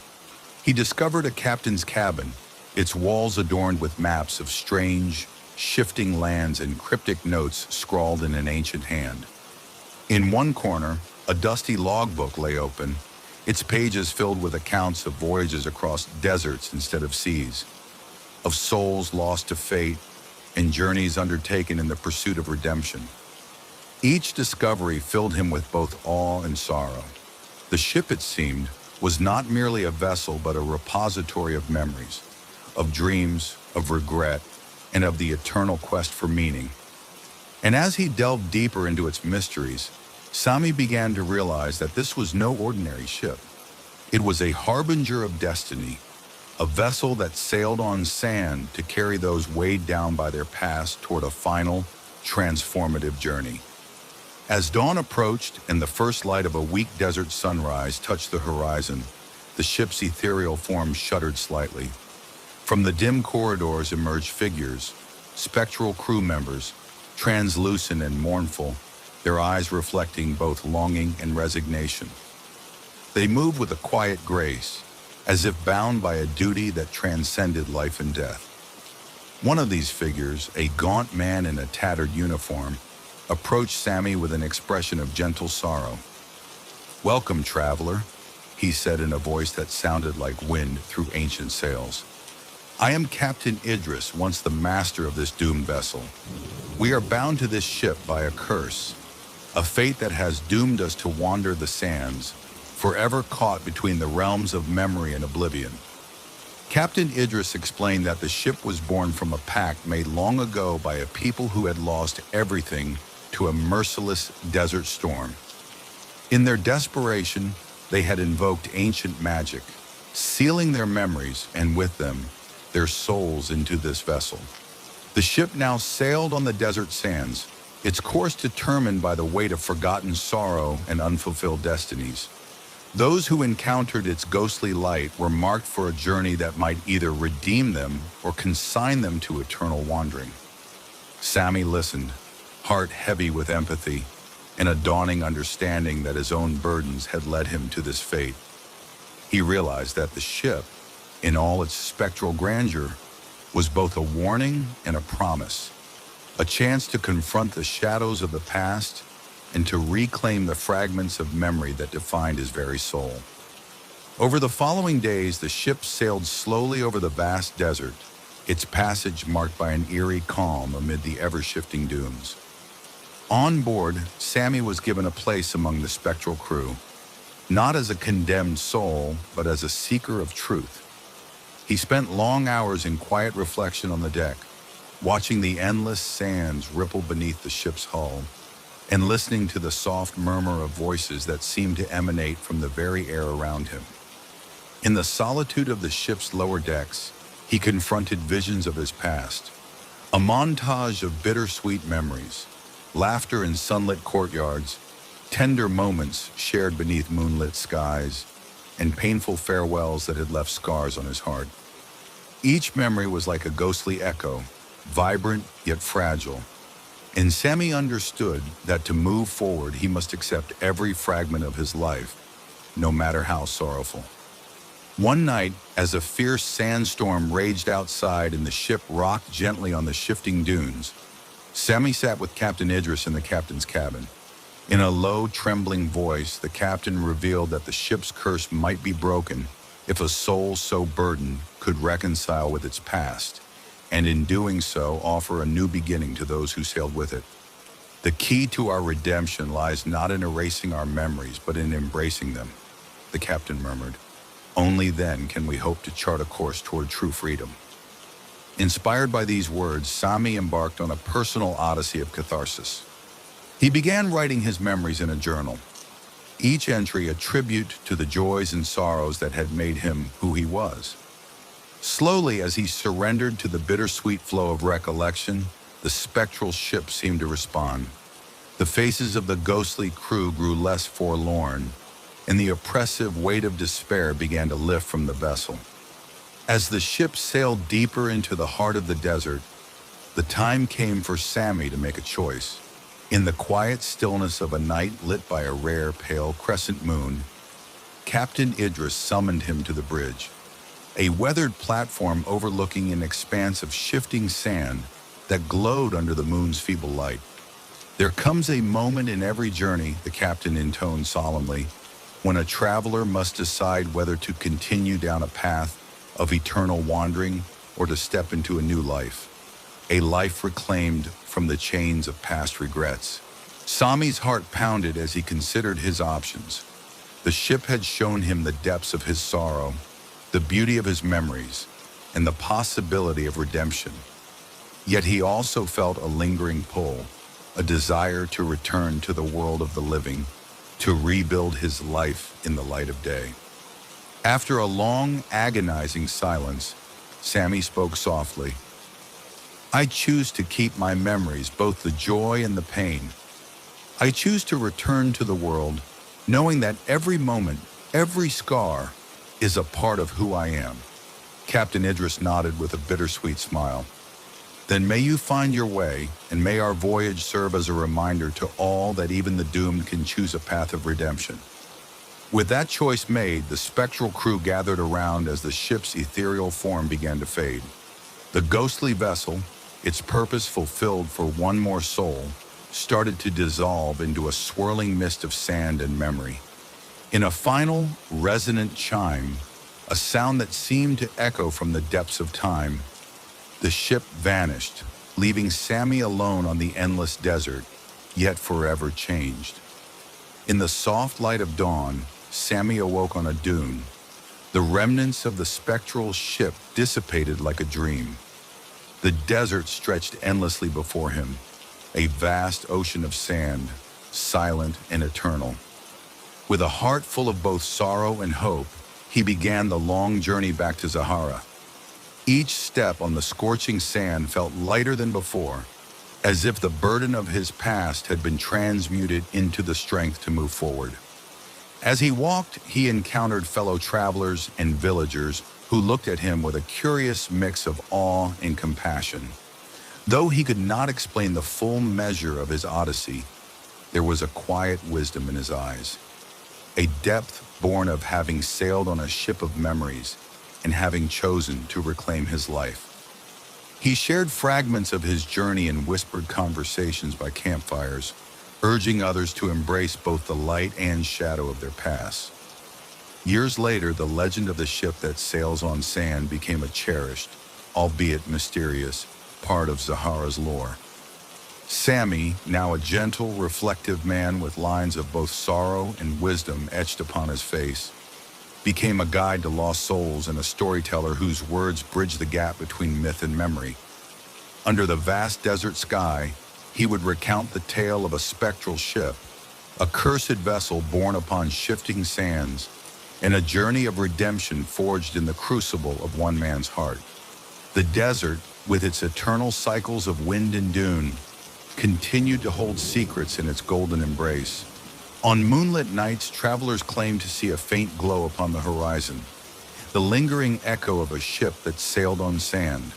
He discovered a captain's cabin, its walls adorned with maps of strange, shifting lands and cryptic notes scrawled in an ancient hand. In one corner, a dusty logbook lay open, its pages filled with accounts of voyages across deserts instead of seas, of souls lost to fate and journeys undertaken in the pursuit of redemption. Each discovery filled him with both awe and sorrow. The ship, it seemed, was not merely a vessel but a repository of memories, of dreams, of regret, and of the eternal quest for meaning. And as he delved deeper into its mysteries, Sammy began to realize that this was no ordinary ship. It was a harbinger of destiny, a vessel that sailed on sand to carry those weighed down by their past toward a final, transformative journey. As dawn approached and the first light of a weak desert sunrise touched the horizon, the ship's ethereal form shuddered slightly. From the dim corridors emerged figures, spectral crew members, translucent and mournful, their eyes reflecting both longing and resignation. They moved with a quiet grace, as if bound by a duty that transcended life and death. One of these figures, a gaunt man in a tattered uniform, approached Sammy with an expression of gentle sorrow. "Welcome, traveler," he said in a voice that sounded like wind through ancient sails. "I am Captain Idris, once the master of this doomed vessel. We are bound to this ship by a curse, a fate that has doomed us to wander the sands, forever caught between the realms of memory and oblivion." Captain Idris explained that the ship was born from a pact made long ago by a people who had lost everything to a merciless desert storm. In their desperation, they had invoked ancient magic, sealing their memories and with them, their souls into this vessel. The ship now sailed on the desert sands, its course determined by the weight of forgotten sorrow and unfulfilled destinies. Those who encountered its ghostly light were marked for a journey that might either redeem them or consign them to eternal wandering. Sammy listened, heart heavy with empathy, and a dawning understanding that his own burdens had led him to this fate. He realized that the ship, in all its spectral grandeur, was both a warning and a promise, a chance to confront the shadows of the past and to reclaim the fragments of memory that defined his very soul. Over the following days, the ship sailed slowly over the vast desert, its passage marked by an eerie calm amid the ever-shifting dunes. On board, Sammy was given a place among the spectral crew, not as a condemned soul, but as a seeker of truth. He spent long hours in quiet reflection on the deck, watching the endless sands ripple beneath the ship's hull, and listening to the soft murmur of voices that seemed to emanate from the very air around him. In the solitude of the ship's lower decks, he confronted visions of his past, a montage of bittersweet memories, laughter in sunlit courtyards, tender moments shared beneath moonlit skies, and painful farewells that had left scars on his heart. Each memory was like a ghostly echo, vibrant yet fragile, and Sammy understood that to move forward he must accept every fragment of his life, no matter how sorrowful. One night, as a fierce sandstorm raged outside and the ship rocked gently on the shifting dunes, Sammy sat with Captain Idris in the captain's cabin. In a low, trembling voice, the captain revealed that the ship's curse might be broken if a soul so burdened could reconcile with its past, and in doing so, offer a new beginning to those who sailed with it. "The key to our redemption lies not in erasing our memories, but in embracing them," the captain murmured. "Only then can we hope to chart a course toward true freedom." Inspired by these words, Sami embarked on a personal odyssey of catharsis. He began writing his memories in a journal, each entry a tribute to the joys and sorrows that had made him who he was. Slowly, as he surrendered to the bittersweet flow of recollection, the spectral ship seemed to respond. The faces of the ghostly crew grew less forlorn, and the oppressive weight of despair began to lift from the vessel. As the ship sailed deeper into the heart of the desert, the time came for Sammy to make a choice. In the quiet stillness of a night lit by a rare pale crescent moon, Captain Idris summoned him to the bridge, a weathered platform overlooking an expanse of shifting sand that glowed under the moon's feeble light. "There comes a moment in every journey," the captain intoned solemnly, "when a traveler must decide whether to continue down a path of eternal wandering or to step into a new life, a life reclaimed from the chains of past regrets." Sami's heart pounded as he considered his options. The ship had shown him the depths of his sorrow, the beauty of his memories, and the possibility of redemption. Yet he also felt a lingering pull, a desire to return to the world of the living, to rebuild his life in the light of day. After a long, agonizing silence, Sammy spoke softly. "I choose to keep my memories, both the joy and the pain. I choose to return to the world, knowing that every moment, every scar, is a part of who I am." Captain Idris nodded with a bittersweet smile. "Then may you find your way, and may our voyage serve as a reminder to all that even the doomed can choose a path of redemption." With that choice made, the spectral crew gathered around as the ship's ethereal form began to fade. The ghostly vessel, its purpose fulfilled for one more soul, started to dissolve into a swirling mist of sand and memory. In a final, resonant chime, a sound that seemed to echo from the depths of time, the ship vanished, leaving Sammy alone on the endless desert, yet forever changed. In the soft light of dawn, Sammy awoke on a dune. The remnants of the spectral ship dissipated like a dream. The desert stretched endlessly before him, a vast ocean of sand, silent and eternal. With a heart full of both sorrow and hope, he began the long journey back to Zahara. Each step on the scorching sand felt lighter than before, as if the burden of his past had been transmuted into the strength to move forward. As he walked, he encountered fellow travelers and villagers who looked at him with a curious mix of awe and compassion. Though he could not explain the full measure of his odyssey, there was a quiet wisdom in his eyes, a depth born of having sailed on a ship of memories and having chosen to reclaim his life. He shared fragments of his journey in whispered conversations by campfires, urging others to embrace both the light and shadow of their past. Years later, the legend of the ship that sails on sand became a cherished, albeit mysterious, part of Zahara's lore. Sammy, now a gentle, reflective man with lines of both sorrow and wisdom etched upon his face, became a guide to lost souls and a storyteller whose words bridge the gap between myth and memory. Under the vast desert sky, he would recount the tale of a spectral ship, a cursed vessel borne upon shifting sands, and a journey of redemption forged in the crucible of one man's heart. The desert, with its eternal cycles of wind and dune, continued to hold secrets in its golden embrace. On moonlit nights, travelers claimed to see a faint glow upon the horizon, the lingering echo of a ship that sailed on sand,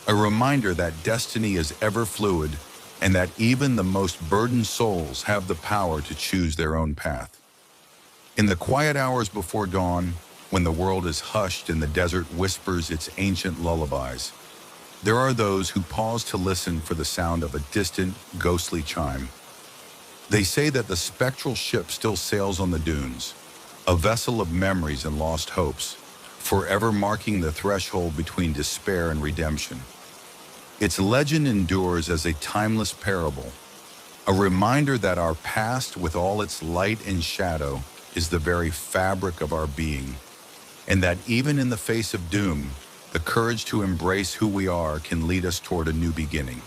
a reminder that destiny is ever fluid and that even the most burdened souls have the power to choose their own path. In the quiet hours before dawn, when the world is hushed and the desert whispers its ancient lullabies, there are those who pause to listen for the sound of a distant, ghostly chime. They say that the spectral ship still sails on the dunes, a vessel of memories and lost hopes, forever marking the threshold between despair and redemption. Its legend endures as a timeless parable, a reminder that our past, with all its light and shadow, is the very fabric of our being, and that even in the face of doom, the courage to embrace who we are can lead us toward a new beginning.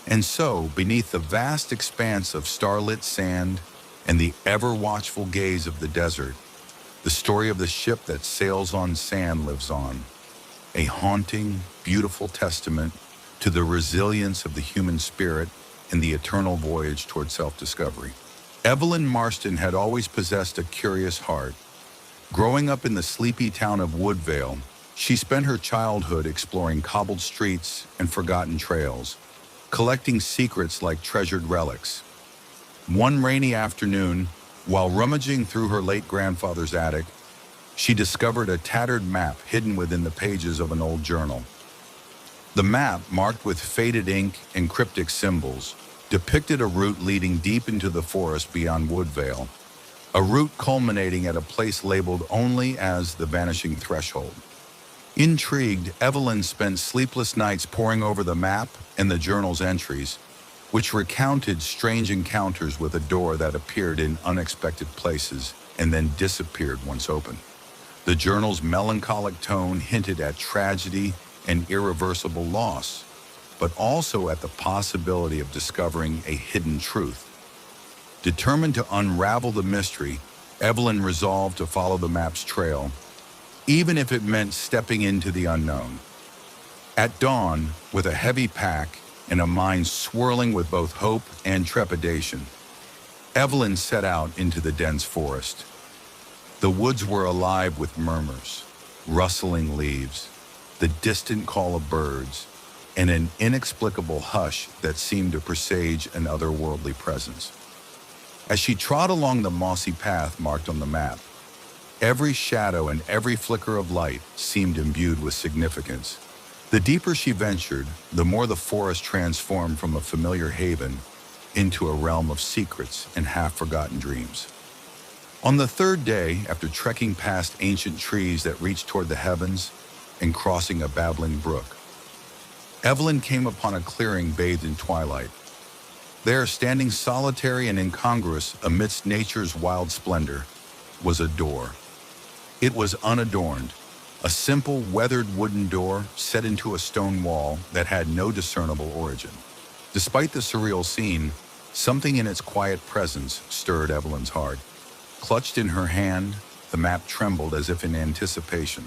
And so, beneath the vast expanse of starlit sand and the ever-watchful gaze of the desert, the story of the ship that sails on sand lives on, a haunting, beautiful testament to the resilience of the human spirit and the eternal voyage toward self-discovery. Evelyn Marston had always possessed a curious heart. Growing up in the sleepy town of Woodvale, she spent her childhood exploring cobbled streets and forgotten trails, collecting secrets like treasured relics. One rainy afternoon, while rummaging through her late grandfather's attic, she discovered a tattered map hidden within the pages of an old journal. The map, marked with faded ink and cryptic symbols, depicted a route leading deep into the forest beyond Woodvale, a route culminating at a place labeled only as the Vanishing Threshold. Intrigued, Evelyn spent sleepless nights poring over the map and the journal's entries, which recounted strange encounters with a door that appeared in unexpected places and then disappeared once opened. The journal's melancholic tone hinted at tragedy and irreversible loss, but also at the possibility of discovering a hidden truth. Determined to unravel the mystery, Evelyn resolved to follow the map's trail, even if it meant stepping into the unknown. At dawn, with a heavy pack and a mind swirling with both hope and trepidation, Evelyn set out into the dense forest. The woods were alive with murmurs, rustling leaves, the distant call of birds, and an inexplicable hush that seemed to presage an otherworldly presence. As she trod along the mossy path marked on the map, every shadow and every flicker of light seemed imbued with significance. The deeper she ventured, the more the forest transformed from a familiar haven into a realm of secrets and half-forgotten dreams. On the third day, after trekking past ancient trees that reached toward the heavens and crossing a babbling brook, Evelyn came upon a clearing bathed in twilight. There, standing solitary and incongruous amidst nature's wild splendor, was a door. It was unadorned, a simple, weathered wooden door set into a stone wall that had no discernible origin. Despite the surreal scene, something in its quiet presence stirred Evelyn's heart. Clutched in her hand, the map trembled as if in anticipation.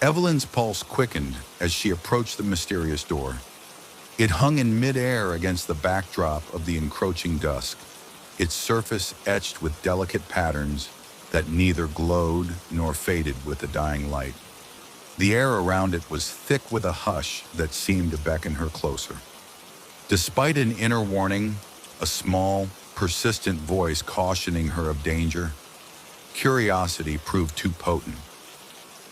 Evelyn's pulse quickened as she approached the mysterious door. It hung in midair against the backdrop of the encroaching dusk, its surface etched with delicate patterns that neither glowed nor faded with the dying light. The air around it was thick with a hush that seemed to beckon her closer. Despite an inner warning, a small, persistent voice cautioning her of danger, curiosity proved too potent.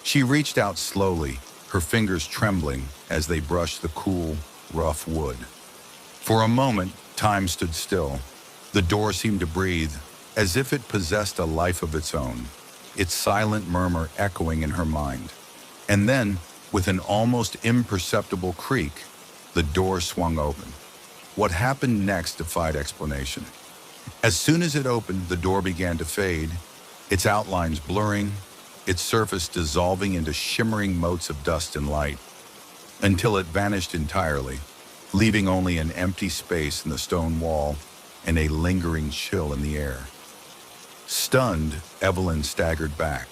She reached out slowly, her fingers trembling as they brushed the cool, rough wood. For a moment, time stood still. The door seemed to breathe, as if it possessed a life of its own, its silent murmur echoing in her mind. And then, with an almost imperceptible creak, the door swung open. What happened next defied explanation. As soon as it opened, the door began to fade, its outlines blurring, its surface dissolving into shimmering motes of dust and light, until it vanished entirely, leaving only an empty space in the stone wall and a lingering chill in the air. Stunned, Evelyn staggered back.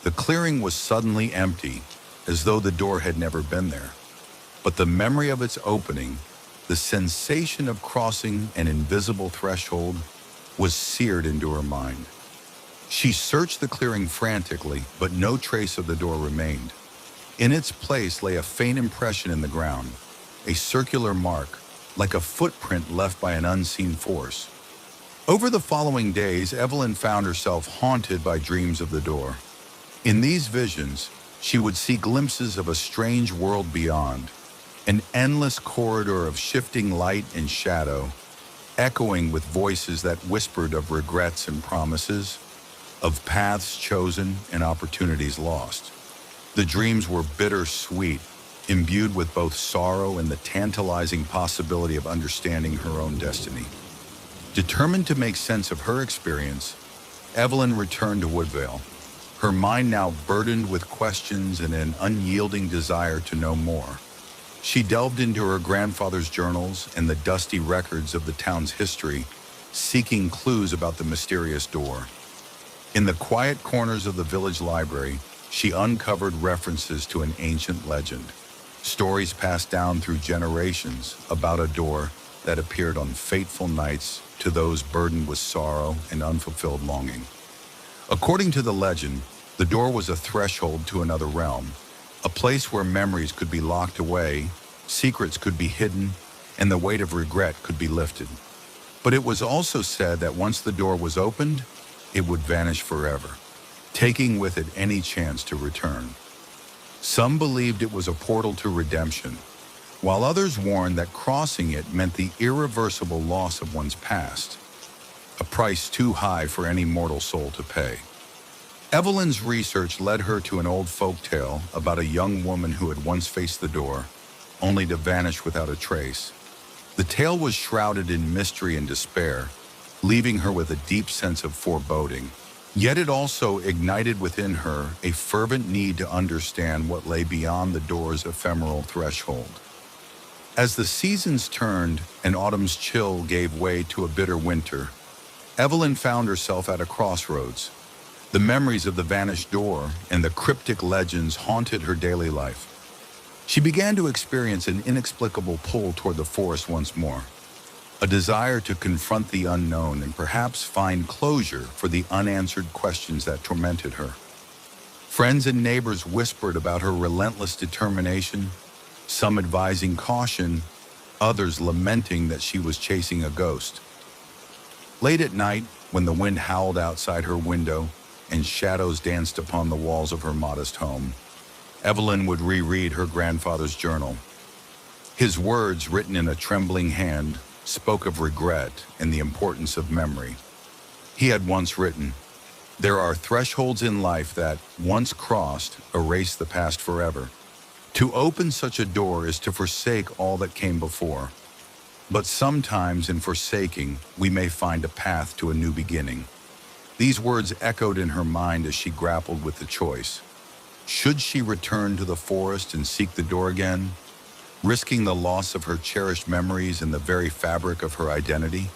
The clearing was suddenly empty, as though the door had never been there. But the memory of its opening, the sensation of crossing an invisible threshold, was seared into her mind. She searched the clearing frantically, but no trace of the door remained. In its place lay a faint impression in the ground, a circular mark, like a footprint left by an unseen force. Over the following days, Evelyn found herself haunted by dreams of the door. In these visions, she would see glimpses of a strange world beyond, an endless corridor of shifting light and shadow, echoing with voices that whispered of regrets and promises, of paths chosen and opportunities lost. The dreams were bittersweet, imbued with both sorrow and the tantalizing possibility of understanding her own destiny. Determined to make sense of her experience, Evelyn returned to Woodvale, her mind now burdened with questions and an unyielding desire to know more. She delved into her grandfather's journals and the dusty records of the town's history, seeking clues about the mysterious door. In the quiet corners of the village library, she uncovered references to an ancient legend, stories passed down through generations about a door that appeared on fateful nights to those burdened with sorrow and unfulfilled longing. According to the legend, the door was a threshold to another realm, a place where memories could be locked away, secrets could be hidden, and the weight of regret could be lifted. But it was also said that once the door was opened, it would vanish forever, taking with it any chance to return. Some believed it was a portal to redemption, while others warned that crossing it meant the irreversible loss of one's past, a price too high for any mortal soul to pay. Evelyn's research led her to an old folk tale about a young woman who had once faced the door, only to vanish without a trace. The tale was shrouded in mystery and despair, leaving her with a deep sense of foreboding. Yet it also ignited within her a fervent need to understand what lay beyond the door's ephemeral threshold. As the seasons turned and autumn's chill gave way to a bitter winter, Evelyn found herself at a crossroads. The memories of the vanished door and the cryptic legends haunted her daily life. She began to experience an inexplicable pull toward the forest once more, a desire to confront the unknown and perhaps find closure for the unanswered questions that tormented her. Friends and neighbors whispered about her relentless determination, some advising caution, others lamenting that she was chasing a ghost. Late at night, when the wind howled outside her window and shadows danced upon the walls of her modest home, Evelyn would reread her grandfather's journal. His words, written in a trembling hand, spoke of regret and the importance of memory. He had once written, "There are thresholds in life that, once crossed, erase the past forever. To open such a door is to forsake all that came before. But sometimes in forsaking, we may find a path to a new beginning." These words echoed in her mind as she grappled with the choice. Should she return to the forest and seek the door again, risking the loss of her cherished memories and the very fabric of her identity?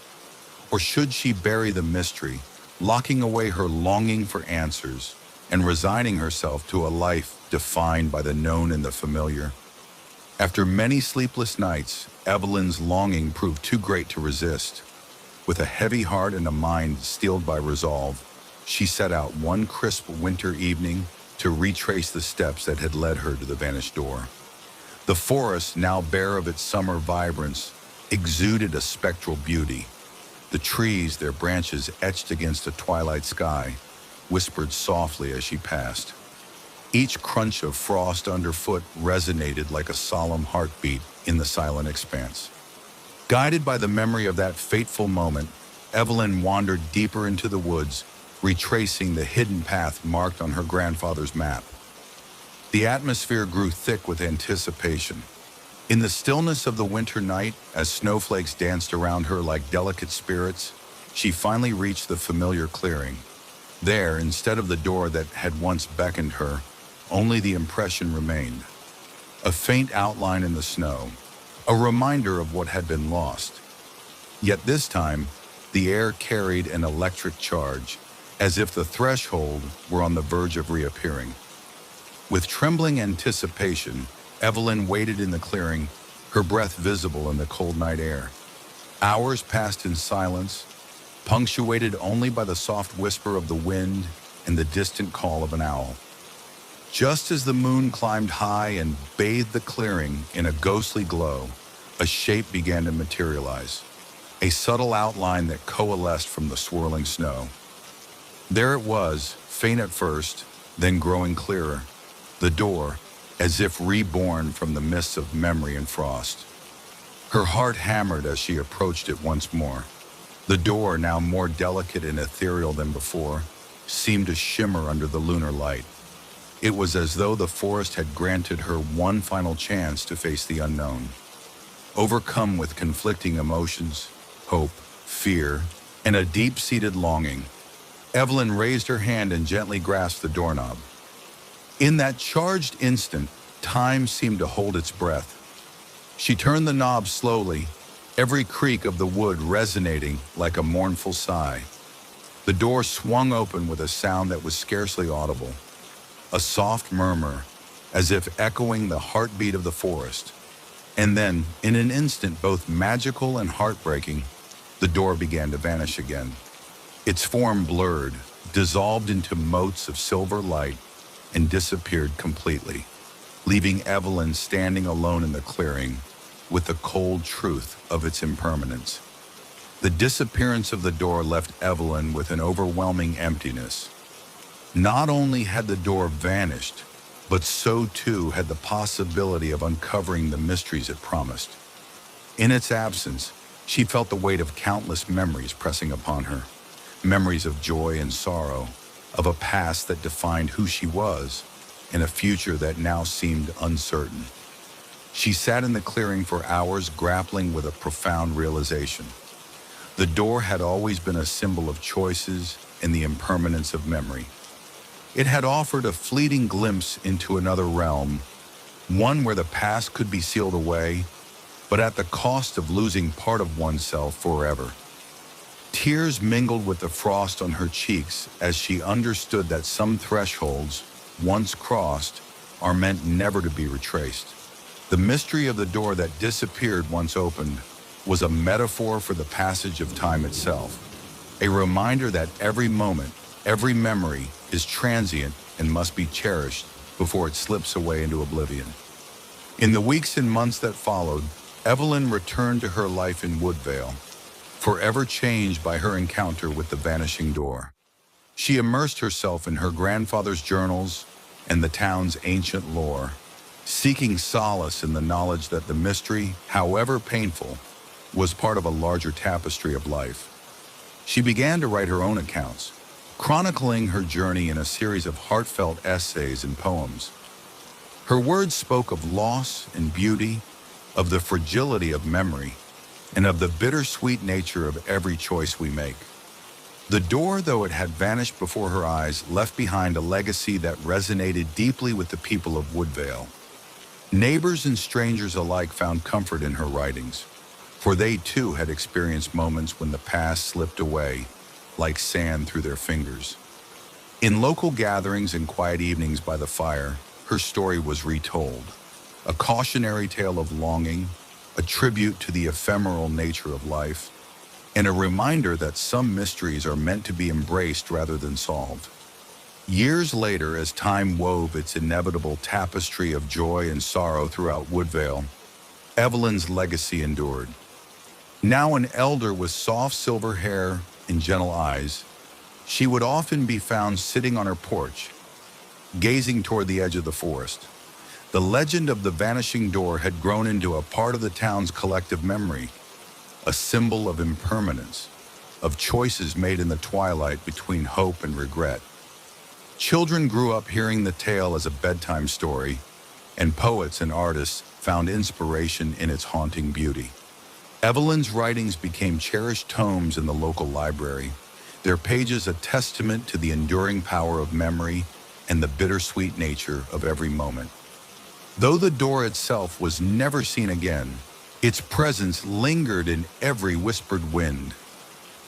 Or should she bury the mystery, locking away her longing for answers and resigning herself to a life defined by the known and the familiar? After many sleepless nights, Evelyn's longing proved too great to resist. With a heavy heart and a mind steeled by resolve, she set out one crisp winter evening to retrace the steps that had led her to the vanished door. The forest, now bare of its summer vibrance, exuded a spectral beauty. The trees, their branches etched against a twilight sky, whispered softly as she passed. Each crunch of frost underfoot resonated like a solemn heartbeat in the silent expanse. Guided by the memory of that fateful moment, Evelyn wandered deeper into the woods, retracing the hidden path marked on her grandfather's map. The atmosphere grew thick with anticipation. In the stillness of the winter night, as snowflakes danced around her like delicate spirits, she finally reached the familiar clearing. There, instead of the door that had once beckoned her, only the impression remained. A faint outline in the snow, a reminder of what had been lost. Yet this time, the air carried an electric charge, as if the threshold were on the verge of reappearing. With trembling anticipation, Evelyn waited in the clearing, her breath visible in the cold night air. Hours passed in silence, punctuated only by the soft whisper of the wind and the distant call of an owl. Just as the moon climbed high and bathed the clearing in a ghostly glow, a shape began to materialize, a subtle outline that coalesced from the swirling snow. There it was, faint at first, then growing clearer, the door, as if reborn from the mists of memory and frost. Her heart hammered as she approached it once more. The door, now more delicate and ethereal than before, seemed to shimmer under the lunar light. It was as though the forest had granted her one final chance to face the unknown. Overcome with conflicting emotions, hope, fear, and a deep-seated longing, Evelyn raised her hand and gently grasped the doorknob. In that charged instant, time seemed to hold its breath. She turned the knob slowly, every creak of the wood resonating like a mournful sigh. The door swung open with a sound that was scarcely audible, a soft murmur, as if echoing the heartbeat of the forest. And then, in an instant both magical and heartbreaking, the door began to vanish again. Its form blurred, dissolved into motes of silver light, and disappeared completely, leaving Evelyn standing alone in the clearing with the cold truth of its impermanence. The disappearance of the door left Evelyn with an overwhelming emptiness. Not only had the door vanished, but so too had the possibility of uncovering the mysteries it promised. In its absence, she felt the weight of countless memories pressing upon her, memories of joy and sorrow, of a past that defined who she was, and a future that now seemed uncertain. She sat in the clearing for hours, grappling with a profound realization. The door had always been a symbol of choices and the impermanence of memory. It had offered a fleeting glimpse into another realm, one where the past could be sealed away, but at the cost of losing part of oneself forever. Tears mingled with the frost on her cheeks as she understood that some thresholds, once crossed, are meant never to be retraced. The mystery of the door that disappeared once opened was a metaphor for the passage of time itself, a reminder that every moment, every memory is transient and must be cherished before it slips away into oblivion. In the weeks and months that followed, Evelyn returned to her life in Woodvale, forever changed by her encounter with the vanishing door. She immersed herself in her grandfather's journals and the town's ancient lore, seeking solace in the knowledge that the mystery, however painful, was part of a larger tapestry of life. She began to write her own accounts, chronicling her journey in a series of heartfelt essays and poems. Her words spoke of loss and beauty, of the fragility of memory, and of the bittersweet nature of every choice we make. The door, though it had vanished before her eyes, left behind a legacy that resonated deeply with the people of Woodvale. Neighbors and strangers alike found comfort in her writings, for they too had experienced moments when the past slipped away, like sand through their fingers. In local gatherings and quiet evenings by the fire, her story was retold, a cautionary tale of longing, a tribute to the ephemeral nature of life, and a reminder that some mysteries are meant to be embraced rather than solved. Years later, as time wove its inevitable tapestry of joy and sorrow throughout Woodvale, Evelyn's legacy endured. Now an elder with soft silver hair and gentle eyes, she would often be found sitting on her porch, gazing toward the edge of the forest. The legend of the vanishing door had grown into a part of the town's collective memory, a symbol of impermanence, of choices made in the twilight between hope and regret. Children grew up hearing the tale as a bedtime story, and poets and artists found inspiration in its haunting beauty. Evelyn's writings became cherished tomes in the local library, their pages a testament to the enduring power of memory and the bittersweet nature of every moment. Though the door itself was never seen again, its presence lingered in every whispered wind,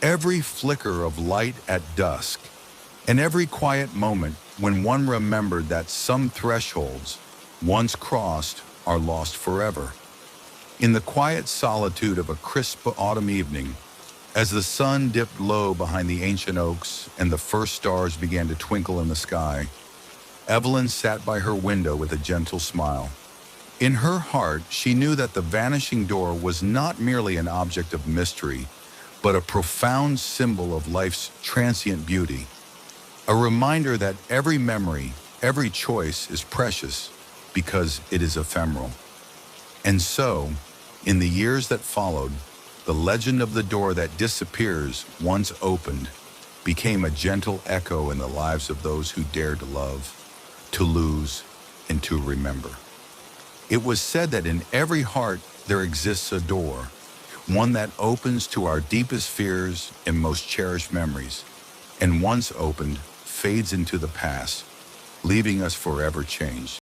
every flicker of light at dusk, and every quiet moment when one remembered that some thresholds, once crossed, are lost forever. In the quiet solitude of a crisp autumn evening, as the sun dipped low behind the ancient oaks and the first stars began to twinkle in the sky, Evelyn sat by her window with a gentle smile. In her heart, she knew that the vanishing door was not merely an object of mystery, but a profound symbol of life's transient beauty, a reminder that every memory, every choice is precious because it is ephemeral. And so, in the years that followed, the legend of the door that disappears once opened became a gentle echo in the lives of those who dared to love, to lose, and to remember. It was said that in every heart there exists a door, one that opens to our deepest fears and most cherished memories, and once opened, fades into the past, leaving us forever changed.